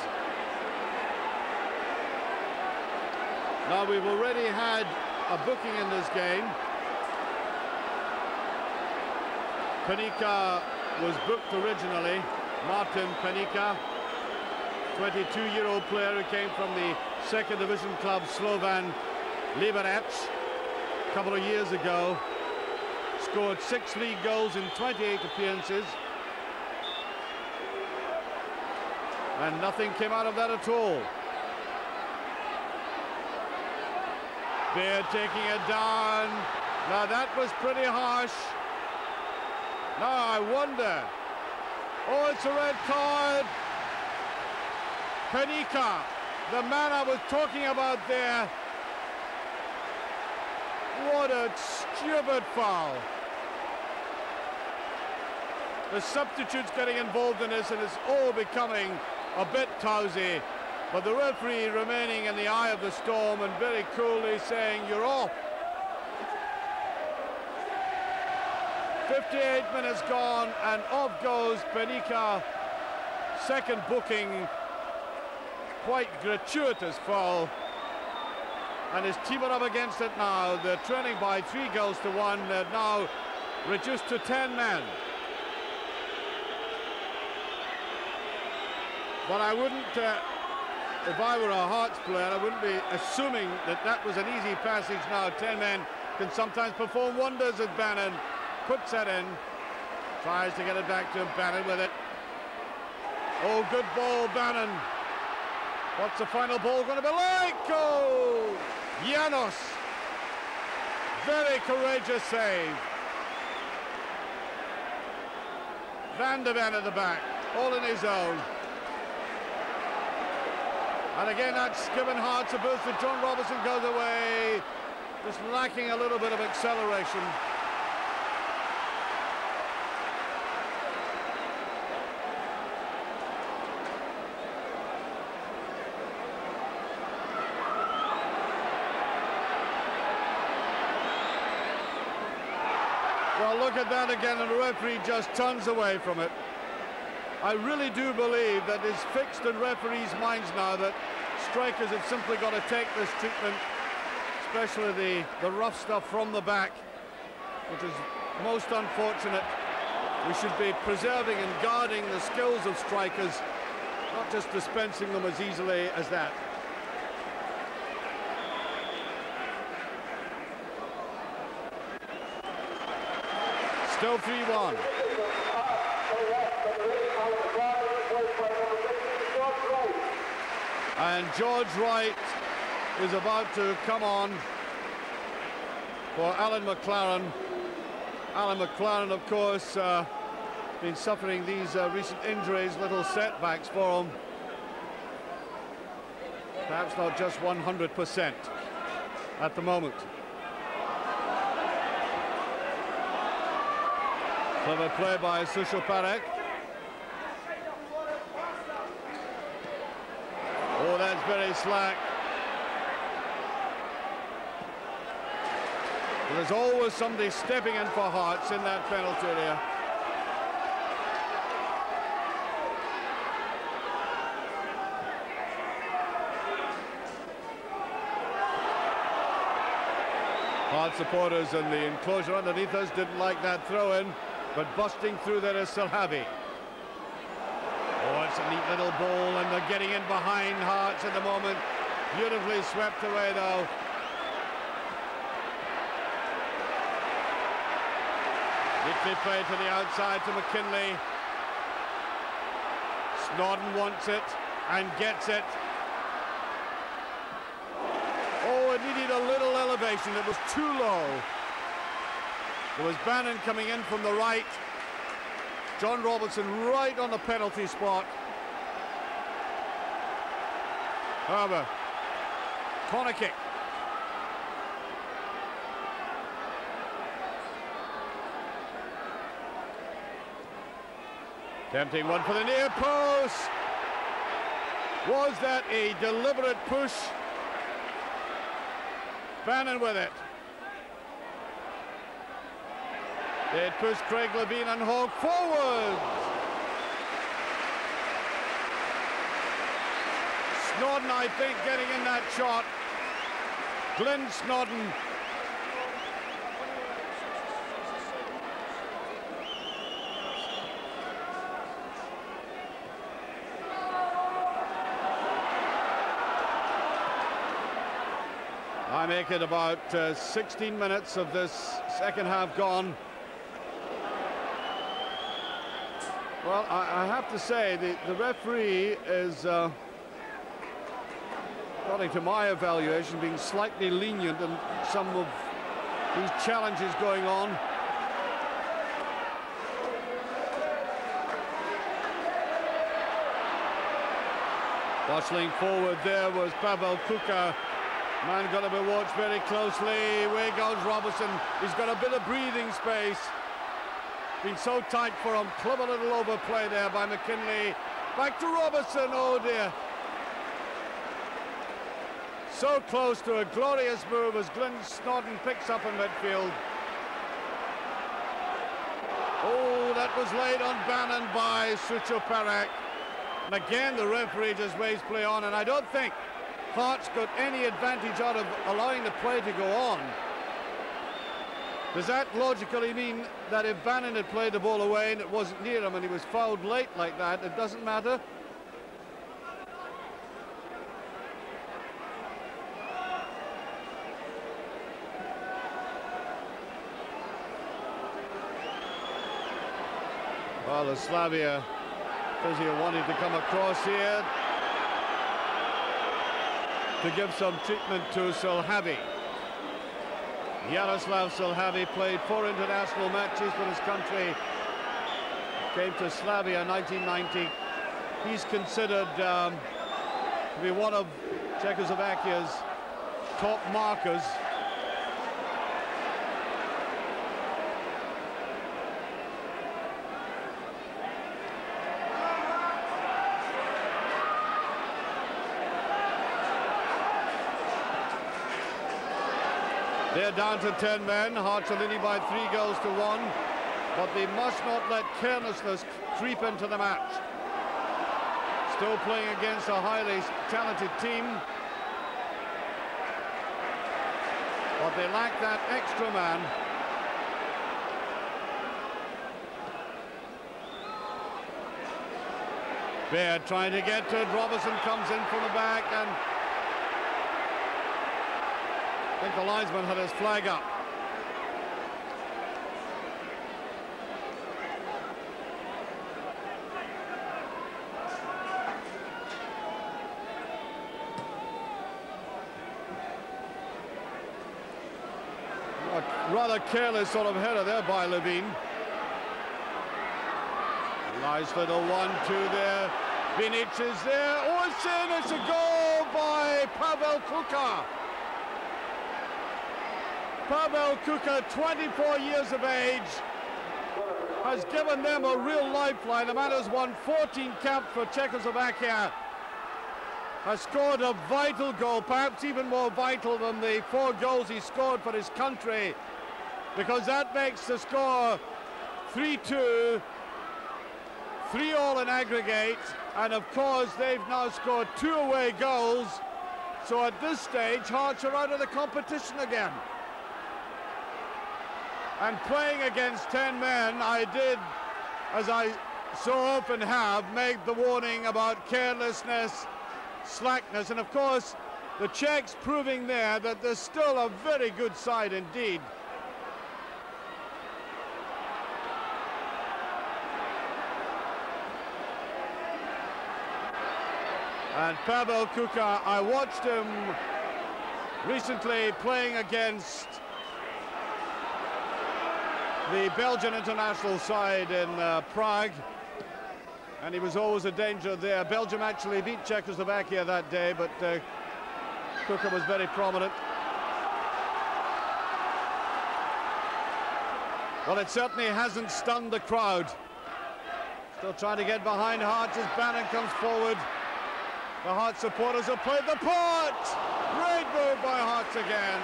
Now, we've already had a booking in this game. Panika was booked originally. Martin Panika, 22-year-old player who came from the second division club Slovan Liberec a couple of years ago. Scored 6 league goals in 28 appearances. And nothing came out of that at all. Beard taking it down. Now that was pretty harsh. Now I wonder. Oh, it's a red card. Panika, the man I was talking about there. What a stupid foul. The substitutes getting involved in this, and it's all becoming a bit tousy. But the referee remaining in the eye of the storm and very coolly saying, you're off. 58 minutes gone, and off goes Panika. Second booking. Quite gratuitous foul. And his team are up against it now. They're trailing by 3 goals to 1. They're now reduced to 10 men. But I wouldn't, if I were a Hearts player, I wouldn't be assuming that that was an easy passage now. 10 men can sometimes perform wonders as Bannon puts that in. Tries to get it back to him, Bannon with it. Oh, good ball, Bannon. What's the final ball going to be like? Oh, Janos. Very courageous save. Van de Ven at the back, all in his own. And again, that's given Hearts a boost, and John Robertson goes away, just lacking a little bit of acceleration. Well, look at that again, and the referee just turns away from it. I really do believe that it's fixed in referees' minds now that strikers have simply got to take this treatment, especially the rough stuff from the back, which is most unfortunate. We should be preserving and guarding the skills of strikers, not just dispensing them as easily as that. Still 3-1. And George Wright is about to come on for Alan McLaren. Alan McLaren, of course, been suffering these recent injuries, little setbacks for him. Perhaps not just 100% at the moment. Clever play by Sushil Parekh. Oh, that's very slack. There's always somebody stepping in for Hearts in that penalty area. Hearts supporters in the enclosure underneath us didn't like that throw-in, but busting through there is Salhavi. Oh, it's a neat little ball, and they're getting in behind Hearts at the moment. Beautifully swept away though. Neatly played to the outside to McKinley. Snodden wants it and gets it. Oh, it needed a little elevation. It was too low. There was Bannon coming in from the right. John Robertson right on the penalty spot. However, corner kick. Tempting one for the near post. Was that a deliberate push? Bannon with it. They pushed Craig Levine and Hogg forward. Snodden, I think, getting in that shot. Glenn Snodden. I make it about 16 minutes of this second half gone. Well, I have to say, the referee is, according to my evaluation, being slightly lenient in some of these challenges going on. Bustling forward there was Pavel Kuka. Man got to be watched very closely. Away goes Robertson. He's got a bit of breathing space. Been so tight for him. Clever little overplay there by McKinley. Back to Robertson. Oh dear. So close to a glorious move as Glenn Snodden picks up in midfield. Oh, that was laid on Bannon by Sucho Parak. And again, the referee just waves play on, and I don't think Hearts got any advantage out of allowing the play to go on. Does that logically mean that if Bannon had played the ball away and it wasn't near him and he was fouled late like that, it doesn't matter? Well, the Slavia physio wanted to come across here to give some treatment to Sulhavi. Yaroslav Sulhavi played 4 international matches for his country. Came to Slavia in 1990. He's considered to be one of Czechoslovakia's top markers. They're down to 10 men. Hearts are leading by 3 goals to 1. But they must not let carelessness creep into the match. Still playing against a highly talented team. But they lack that extra man. Baird trying to get to it. Robertson comes in from the back, and I think the linesman had his flag up. A rather careless sort of header there by Levine. Nice little 1-2 there. Vinic is there. Oh, it's in. It's a goal by Pavel Kuka. Pavel Kuka, 24 years of age, has given them a real lifeline. The man has won 14 caps for Czechoslovakia, has scored a vital goal, perhaps even more vital than the 4 goals he scored for his country, because that makes the score 3-2, 3-3 in aggregate, and of course they've now scored 2 away goals, so at this stage Hearts are out of the competition again. And playing against 10 men, I did, as I so often have, make the warning about carelessness, slackness, and of course The Czechs proving there that they're still a very good side indeed. And Pavel Kuka, I watched him recently playing against the Belgian international side in Prague, and he was always a danger there. Belgium actually beat Czechoslovakia that day, but Kuka was very prominent. Well, it certainly hasn't stunned the crowd. Still trying to get behind Hearts as Bannon comes forward. The Hearts supporters have played the part. Great move by Hearts again.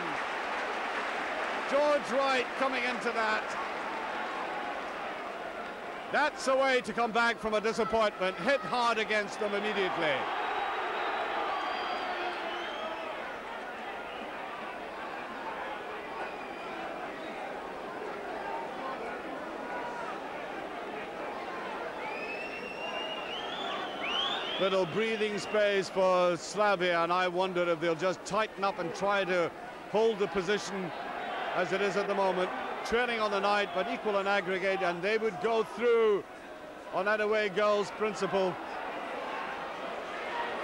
George Wright coming into that. That's a way to come back from a disappointment. Hit hard against them immediately. Little breathing space for Slavia, and I wonder if they'll just tighten up and try to hold the position as it is at the moment. Trailing on the night, but equal in aggregate, and they would go through on that away goals principle.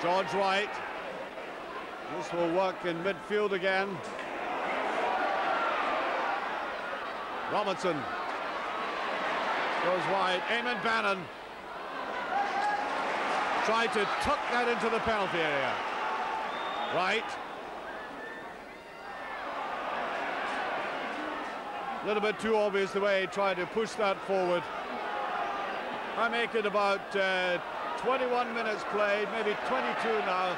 George Wright. This will work in midfield again. Robertson goes wide. Eamon Bannon tried to tuck that into the penalty area. Right. A little bit too obvious the way he tried to push that forward. I make it about 21 minutes played, maybe 22 now.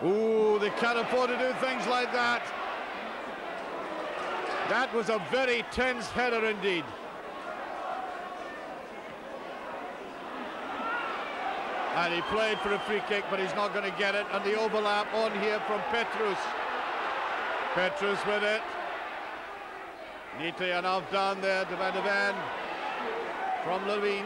Ooh, they can't afford to do things like that. That was a very tense header indeed. And he played for a free kick, but he's not going to get it. And the overlap on here from Petrus. Petrus with it. Neatly enough down there to Van de Ven. From Levine.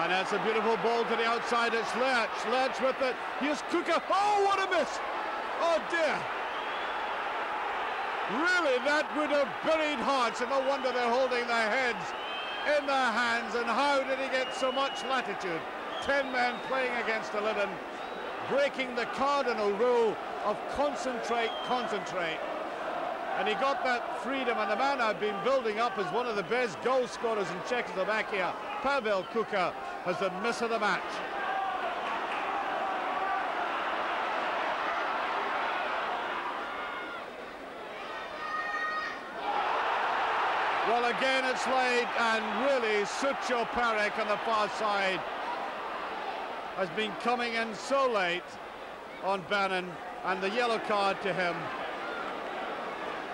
And that's a beautiful ball to the outside. It's Lerch. Lerch with it. Here's Kuka. Oh, what a miss. Oh, dear. Really, that would have buried Hearts, and no wonder they're holding their heads in their hands. And how did he get so much latitude? 10 men playing against 11, breaking the cardinal rule of concentrate, concentrate. And he got that freedom, and the man I've been building up as one of the best goal scorers in Czechoslovakia, Pavel Kuka, has the miss of the match. Well, again, it's late, and really, Sucho Parek on the far side has been coming in so late on Bannon, and the yellow card to him.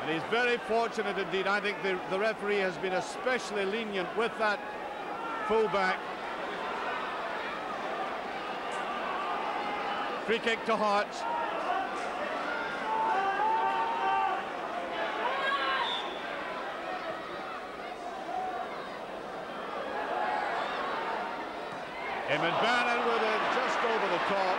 And he's very fortunate indeed. I think the referee has been especially lenient with that fullback. Free kick to Hearts. Eamon Bannon with it just over the top.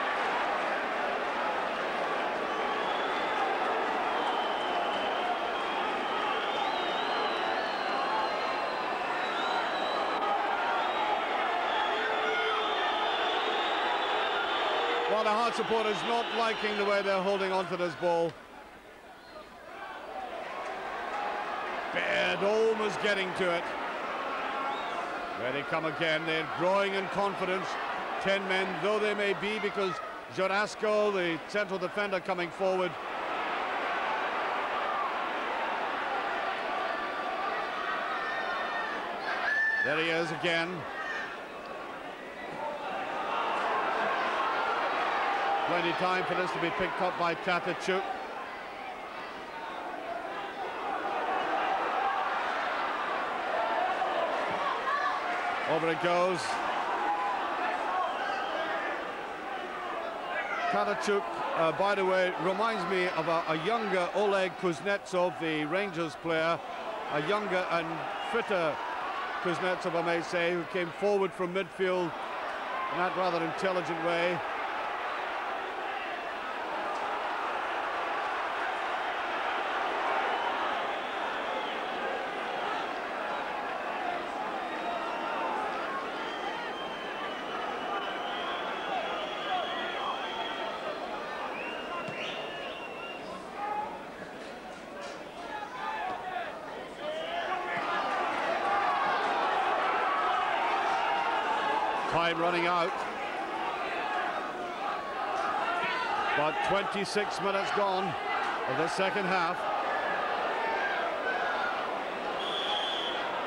Well, the Hearts supporters not liking the way they're holding on to this ball. Baird almost getting to it. There they come again. They're growing in confidence. 10 men, though they may be, because Jorasco, the central defender, coming forward. There he is again. Plenty of time for this to be picked up by Tatachuk. Over it goes. Katachuk, by the way, reminds me of a younger Oleg Kuznetsov, the Rangers player, a younger and fitter Kuznetsov, I may say, who came forward from midfield in that rather intelligent way. Time running out. About 26 minutes gone of the second half.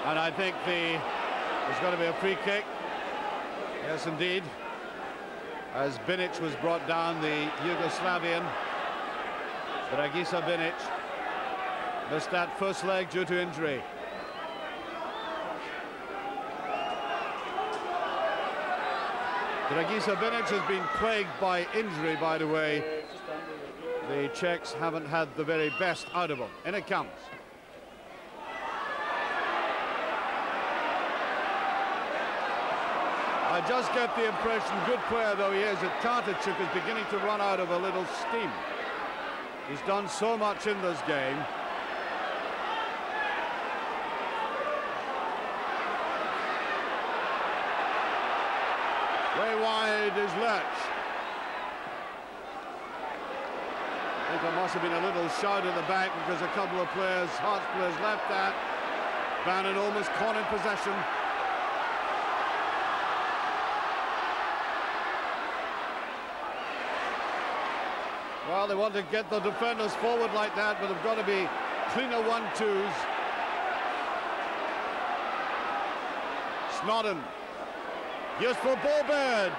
And I think there's going to be a free kick. Yes, indeed. As Binic was brought down, the Yugoslavian. Dragisa Binic missed that first leg due to injury. Dragisa Binic has been plagued by injury, by the way. The Czechs haven't had the very best out of him. In it comes. I just get the impression, good player though he is, that Katachuk is beginning to run out of a little steam. He's done so much in this game. Way wide is Lech. I think there must have been a little shout at the back because a couple of players, Hearts players, left that. Bannon almost caught in possession. Well, they want to get the defenders forward like that, but they've got to be cleaner 1-2s. Snodden. Useful ball bird.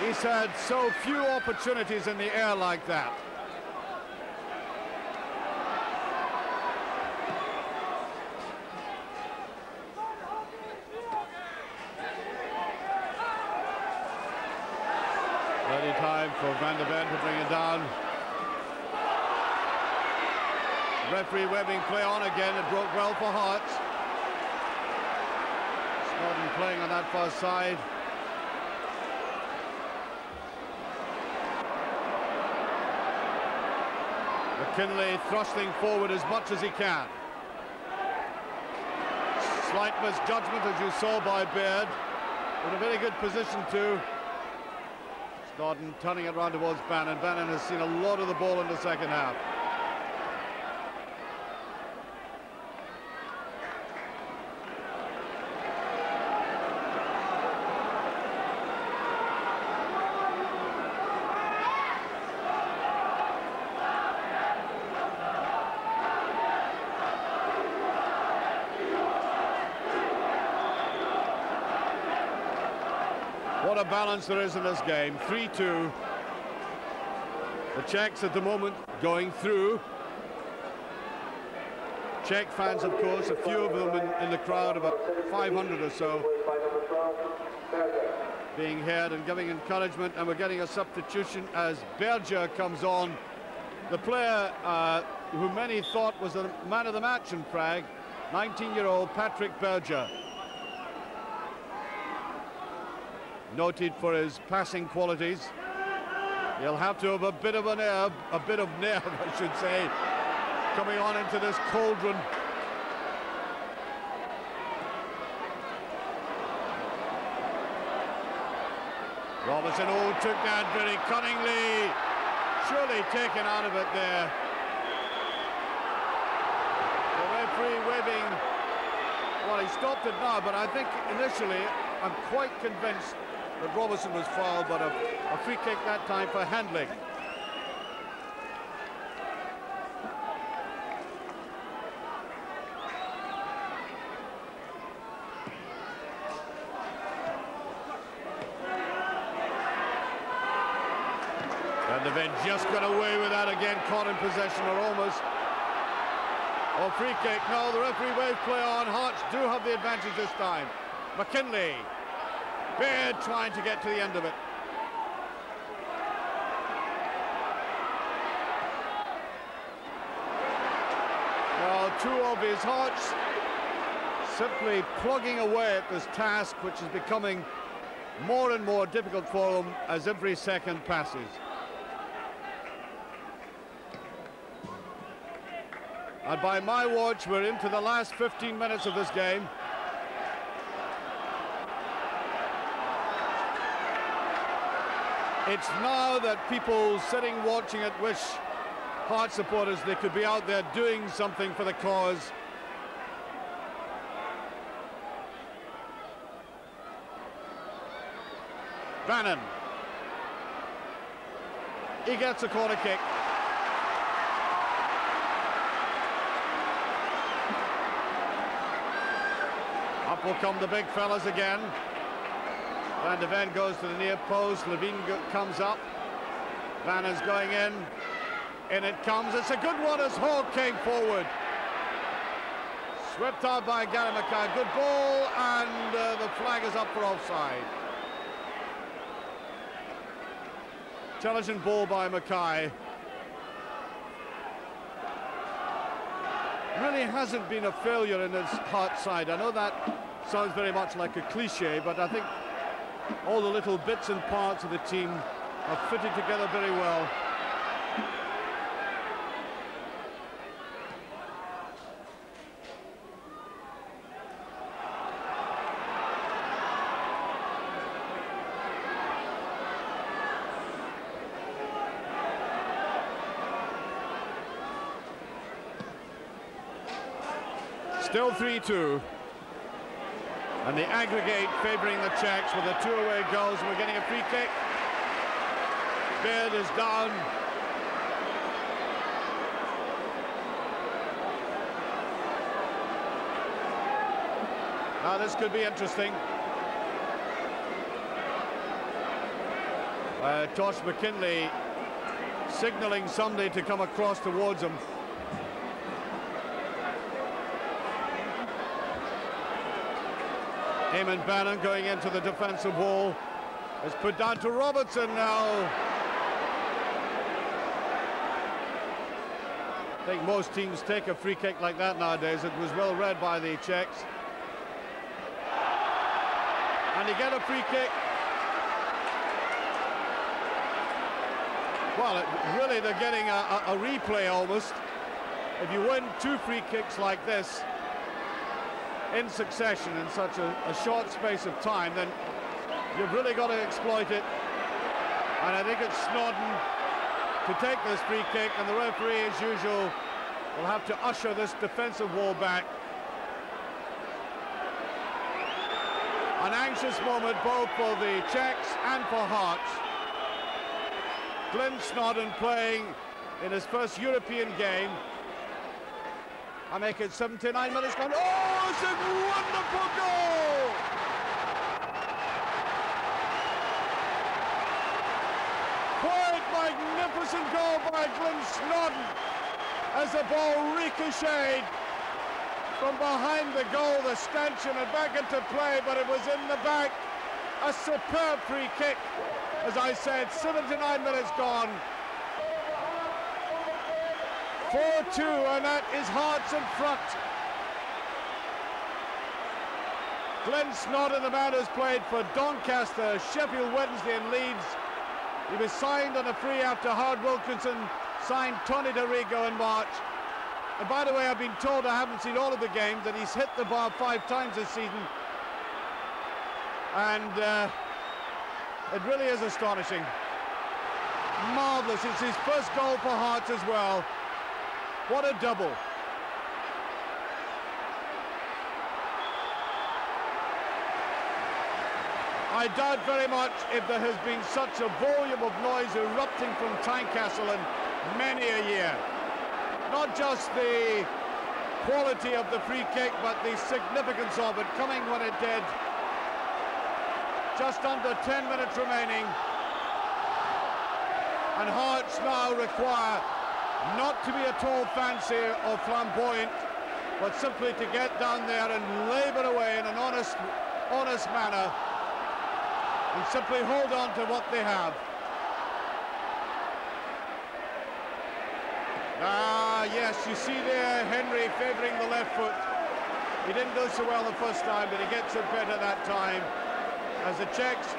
He's had so few opportunities in the air like that. Ready time for Van der Ven to bring it down. Referee Webbing play on again. It broke well for Hearts. Snodden playing on that far side. McKinley thrusting forward as much as he can. Slight misjudgment, as you saw, by Baird. In a very good position too. Snodden turning it round towards Bannon. Bannon has seen a lot of the ball in the second half. What a balance there is in this game. 3-2. The Czechs at the moment going through. Czech fans, of course, a few of them in the crowd, about 500 or so, being heard and giving encouragement. And we're getting a substitution as Berger comes on. The player who many thought was the man of the match in Prague, 19-year-old Patrick Berger. Noted for his passing qualities. He'll have to have a bit of nerve, I should say, coming on into this cauldron. Robertson, took that very cunningly. Surely taken out of it there. The referee waving. Well, he stopped it now, but I think initially I'm quite convinced that Robertson was fouled, but a free kick that time for handling. And the Ven just got away with that again, caught in possession or almost. Oh, free kick. No, the referee waved play on. Hearts do have the advantage this time. McKinley. Baird trying to get to the end of it. two of his Hearts simply plugging away at this task, which is becoming more and more difficult for them as every second passes. And by my watch, we're into the last 15 minutes of this game. It's now that people sitting watching it wish, Hearts supporters, they could be out there doing something for the cause. Bannon. He gets a corner kick. Up will come the big fellas again. Van de Ven goes to the near post. Levine comes up. Bannon's going in. In it comes. It's a good one as Hall came forward. Swept out by Gary Mackay. Good ball, and the flag is up for offside. Intelligent ball by Mackay. Really hasn't been a failure in his Hearts side. I know that sounds very much like a cliche, but I think all the little bits and parts of the team are fitted together very well. Still 3-2. And the aggregate favouring the Czechs with the two away goals. We're getting a free kick. Beard is down. Now this could be interesting. Tosh McKinley signalling somebody to come across towards him. Eamon Bannon going into the defensive wall. It's put down to Robertson now. I think most teams take a free kick like that nowadays. It was well read by the Czechs. And you get a free kick. Well, really they're getting a replay almost. If you win two free kicks like this in succession in such a short space of time, then you've really got to exploit it. And I think it's Snodden to take this free kick, and the referee, as usual, will have to usher this defensive wall back. An anxious moment both for the Czechs and for Hearts. Glenn Snodden playing in his first European game. I make it 79 minutes gone. Oh, it's a wonderful goal! Quite magnificent goal by Glenn Snodden as the ball ricocheted from behind the goal, the stanchion, and back into play, but it was in the back. A superb free kick, as I said, 79 minutes gone. 4-2, and that is Hearts in front. Glenn Snodden, the man who's played for Doncaster, Sheffield Wednesday and Leeds. He was signed on a free after Howard Wilkinson signed Tony Dorigo in March. And by the way, I've been told, I haven't seen all of the games, that he's hit the bar 5 times this season. And it really is astonishing. Marvellous. It's his first goal for Hearts as well. What a double. I doubt very much if there has been such a volume of noise erupting from Tynecastle in many a year. Not just the quality of the free kick, but the significance of it coming when it did. Just under 10 minutes remaining. And Hearts now require not to be at all fancy or flamboyant, but simply to get down there and labour away in an honest manner and simply hold on to what they have. Yes, you see there Henry favouring the left foot. He didn't do so well the first time, but he gets it better that time. As the Czechs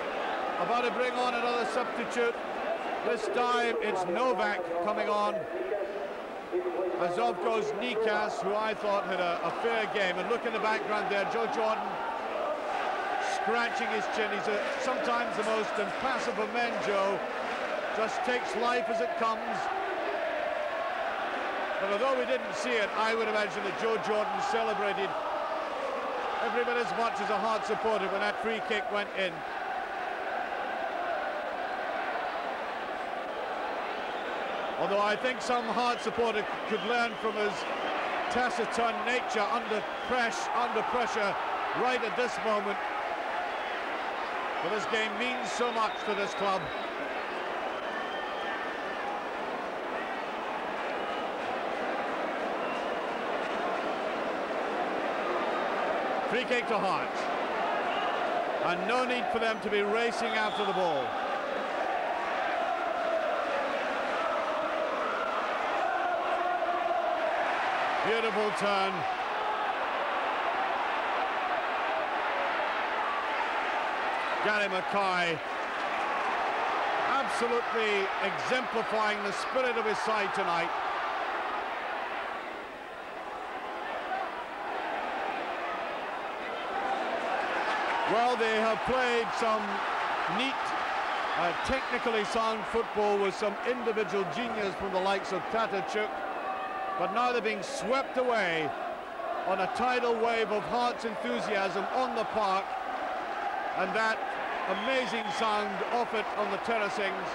about to bring on another substitute. This time it's Novak coming on. As off goes Nikas, who I thought had a fair game. And look in the background there, Joe Jordan scratching his chin. He's sometimes the most impassive of men, Joe. Just takes life as it comes. But although we didn't see it, I would imagine that Joe Jordan celebrated every bit as much as a Hearts supporter when that free kick went in. Although I think some Hearts supporter could learn from his taciturn nature under pressure right at this moment. But this game means so much to this club. Free kick to Hearts. And no need for them to be racing after the ball. Beautiful turn. Gary Mackay absolutely exemplifying the spirit of his side tonight. Well, they have played some neat, technically sound football with some individual genius from the likes of Tatachuk, but now they're being swept away on a tidal wave of Hearts enthusiasm on the park, and that amazing sound off it on the terracings.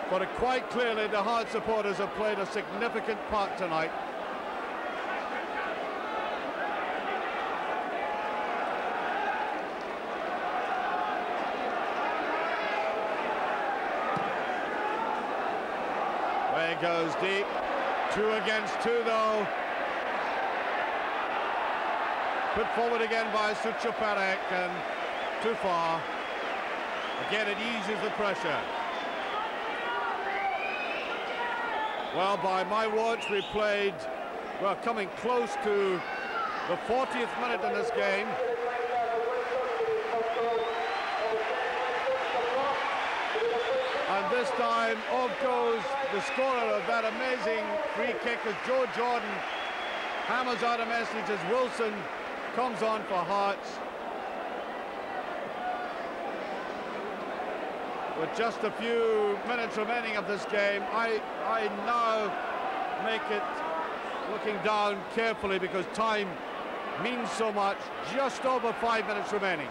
But quite clearly the Hearts supporters have played a significant part tonight. Way goes deep. 2 against 2 though. Put forward again by Suchaparek and too far. Again it eases the pressure. Well, by my watch we played, well, coming close to the 40th minute in this game. And this time off goes the scorer of that amazing free kick as Joe Jordan hammers out a message as Wilson comes on for Hearts. With just a few minutes remaining of this game, I now make it looking down carefully because time means so much. Just over 5 minutes remaining.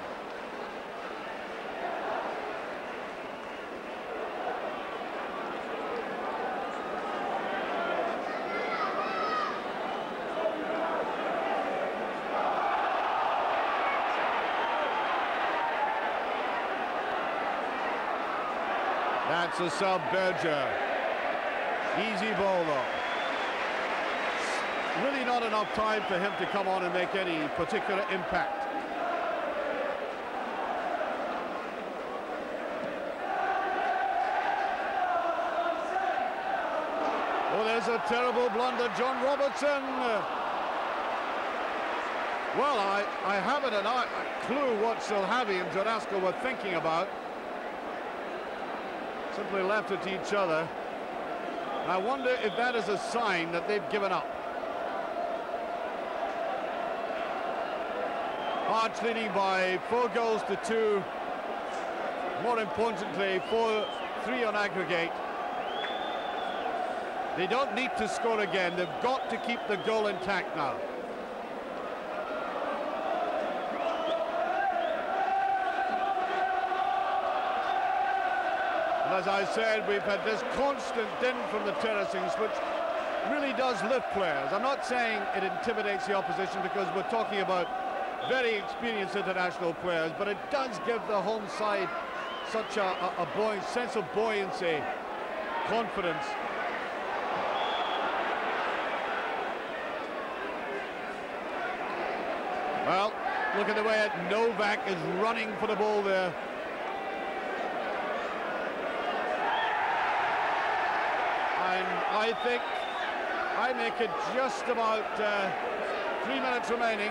That's a sub, Berger. Easy ball though. Really not enough time for him to come on and make any particular impact. Oh, there's a terrible blunder, John Robertson. Well, I haven't a clue what Slavia and Jurasko were thinking about. Simply left it to each other. I wonder if that is a sign that they've given up. Hearts leading by 4 goals to 2. More importantly, 4-3 on aggregate. They don't need to score again. They've got to keep the goal intact now. As I said, we've had this constant din from the terracings, which really does lift players. I'm not saying it intimidates the opposition because we're talking about very experienced international players, but it does give the home side such a sense of buoyancy, confidence. Well, look at the way Novak is running for the ball there. And I think I make it just about 3 minutes remaining.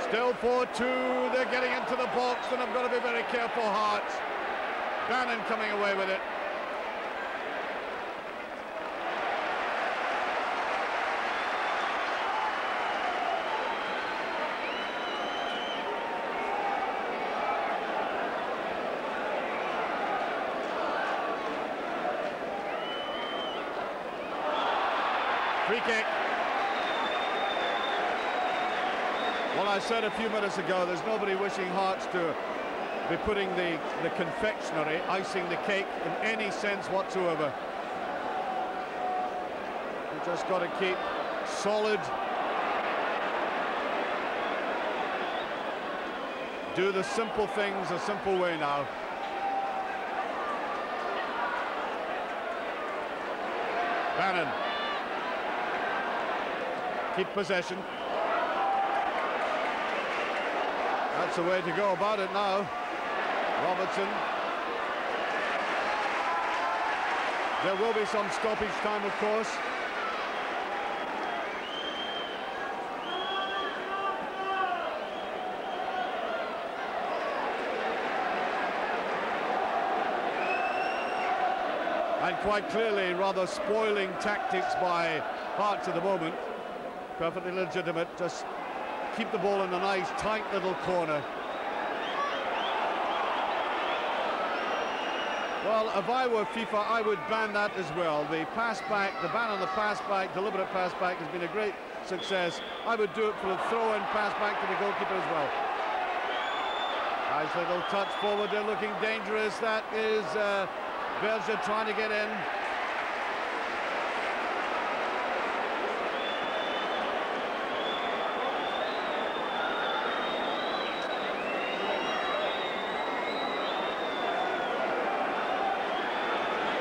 Still 4-2, they're getting into the box, and I've got to be very careful, Hearts. Bannon coming away with it. Free kick. Well, I said a few minutes ago, there's nobody wishing Hearts to be putting the confectionery, icing the cake in any sense whatsoever. You just got to keep solid. Do the simple things a simple way now. Bannon. Keep possession. That's the way to go about it now. Robertson. There will be some stoppage time, of course. And quite clearly rather spoiling tactics by Hearts at the moment. Perfectly legitimate, just keep the ball in a nice tight little corner. Well, if I were FIFA, I would ban that as well. The pass back, the ban on the pass back, deliberate pass back has been a great success. I would do it for the throw-in pass back to the goalkeeper as well. Nice little touch forward, they're looking dangerous. That is Berger trying to get in.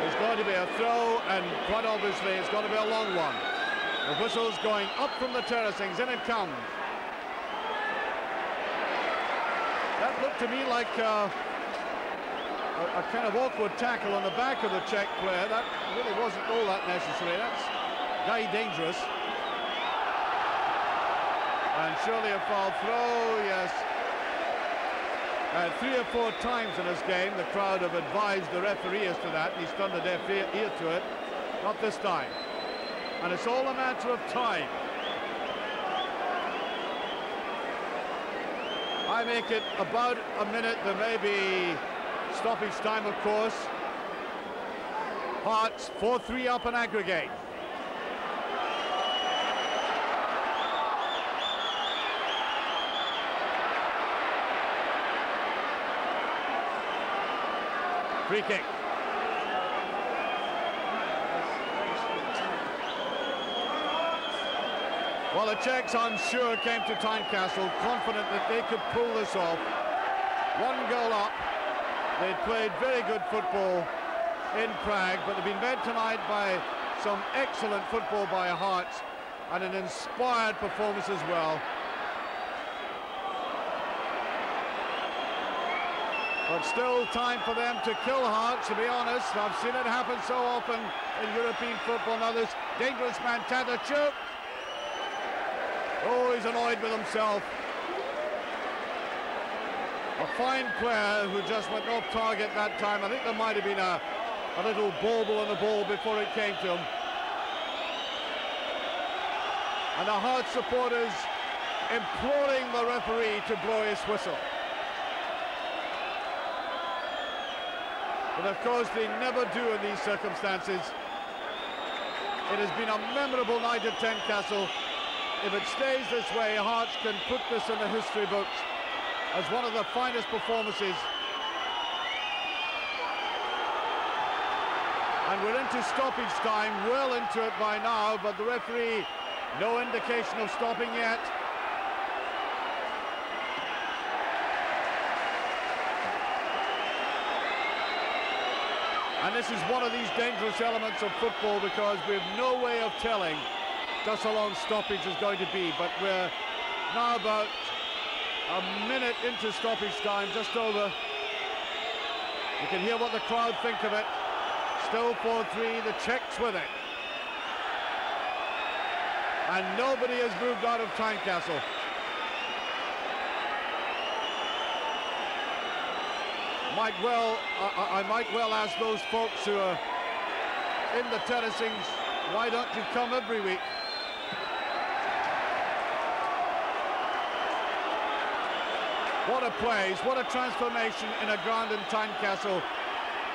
It's going to be a throw, and quite obviously it's going to be a long one. The whistle's going up from the terracings, in it comes. That looked to me like a kind of awkward tackle on the back of the Czech player. That really wasn't all that necessary. That's very dangerous. And surely a foul throw, yes. 3 or 4 times in this game, the crowd have advised the referee as to that, and he's turned a deaf ear to it. Not this time. And it's all a matter of time. I make it about a minute. There may be stoppage time, of course. Hearts 4-3 up and aggregate. Free kick. Well, the Czechs, I'm sure, came to Tynecastle confident that they could pull this off. 1 goal up. They'd played very good football in Prague, but they've been met tonight by some excellent football by Hearts and an inspired performance as well. But still time for them to kill Hearts, to be honest. I've seen it happen so often in European football. Now this dangerous man, Tadachuk. Oh, he's annoyed with himself. A fine player who just went off target that time. I think there might have been a little bauble on the ball before it came to him. And the Hearts supporters imploring the referee to blow his whistle. But of course they never do in these circumstances. It has been a memorable night at Tynecastle. If it stays this way, Hearts can put this in the history books as one of the finest performances. And we're into stoppage time, well into it by now, but the referee, no indication of stopping yet. And this is one of these dangerous elements of football because we have no way of telling just how long stoppage is going to be. But we're now about a minute into stoppage time, just over. You can hear what the crowd think of it. Still 4-3, the Czechs with it. And nobody has moved out of Tynecastle. I might well ask those folks who are in the terracings, why don't you come every week? What a place, what a transformation in a ground in Tynecastle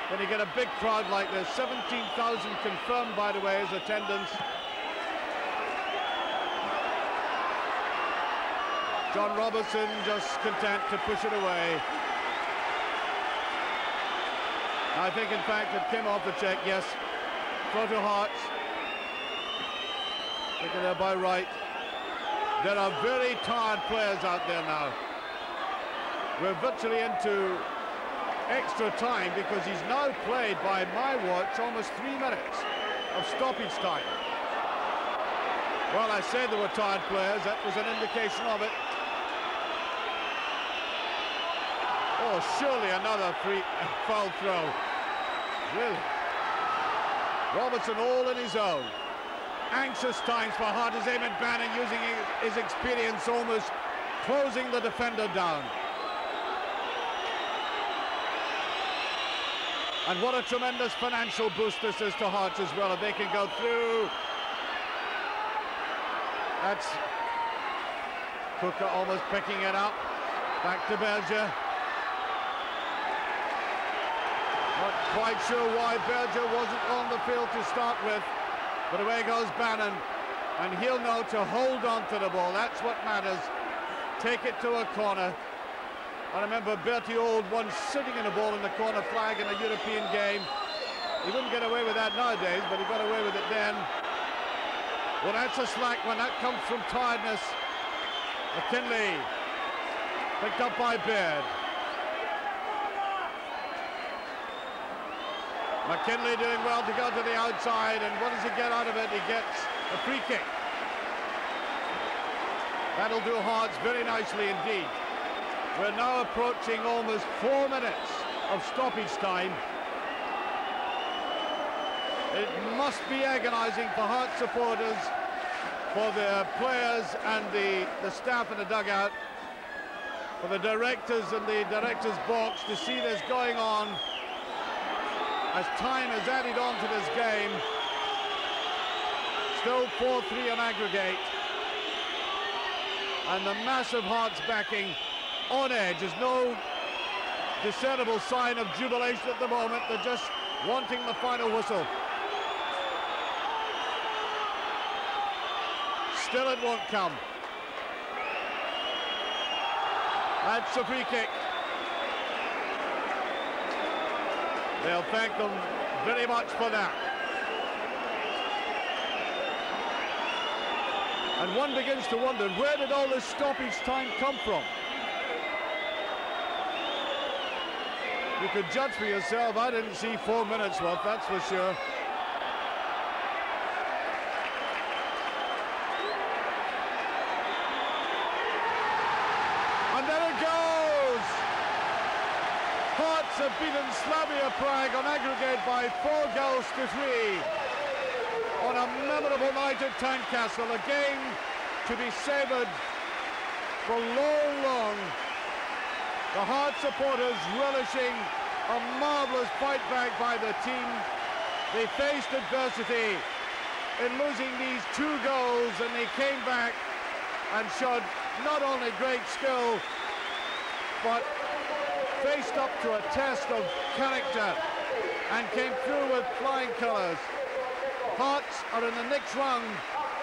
when you get a big crowd like this. 17,000 confirmed, by the way, as attendance. John Robertson just content to push it away. I think, in fact, it came off the check, yes. Throw to Hearts. Taken there by Wright. There are very tired players out there now. We're virtually into extra time because he's now played, by my watch, almost 3 minutes of stoppage time. Well, I said there were tired players. That was an indication of it. Oh, surely another foul throw. Really? Robertson all in his own. Anxious times for Hart as Eamon Bannon, using his experience, almost closing the defender down. And what a tremendous financial boost this is to Hearts as well, if they can go through. That's Cooker almost picking it up. Back to Berger. Not quite sure why Berger wasn't on the field to start with, but away goes Bannon, and he'll know to hold on to the ball. That's what matters. Take it to a corner. I remember Bertie Auld once sitting in a ball in the corner flag in a European game. He wouldn't get away with that nowadays, but he got away with it then. Well, that's a slack one. That comes from tiredness. McKinley picked up by Baird. McKinley doing well to go to the outside, and what does he get out of it? He gets a free kick. That'll do Hearts very nicely indeed. We're now approaching almost 4 minutes of stoppage time. It must be agonizing for Hearts supporters, for the players and the staff in the dugout, for the directors and the directors' box to see this going on as time is added on to this game. Still 4-3 on aggregate. And the massive Hearts backing on edge. There's no discernible sign of jubilation at the moment. They're just wanting the final whistle. Still it won't come. That's a free kick. They'll thank them very much for that. And one begins to wonder, where did all this stoppage time come from? You could judge for yourself. I didn't see 4 minutes worth, that's for sure. And there it goes! Hearts have beaten Slavia Prague on aggregate by 4 goals to 3 on a memorable night at Tynecastle. A game to be savoured for long, long. The Hearts supporters relishing a marvellous fight back by the team. They faced adversity in losing these 2 goals, and they came back and showed not only great skill, but faced up to a test of character and came through with flying colours. Hearts are in the next round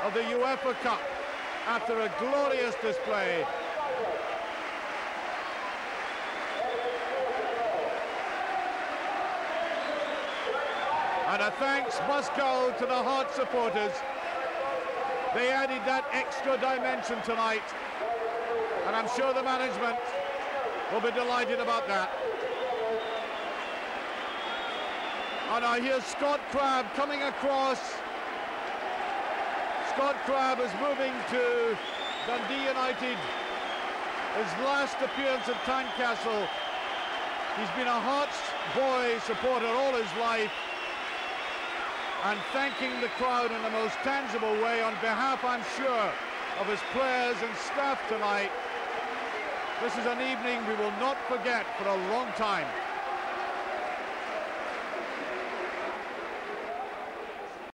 of the UEFA Cup after a glorious display. And a thanks must go to the Hearts supporters. They added that extra dimension tonight, and I'm sure the management will be delighted about that. And I hear Scott Crabb coming across. Scott Crabb is moving to Dundee United. His last appearance at Tynecastle He's been a Hearts boy supporter all his life, and thanking the crowd in the most tangible way on behalf, I'm sure, of his players and staff tonight. This is an evening we will not forget for a long time.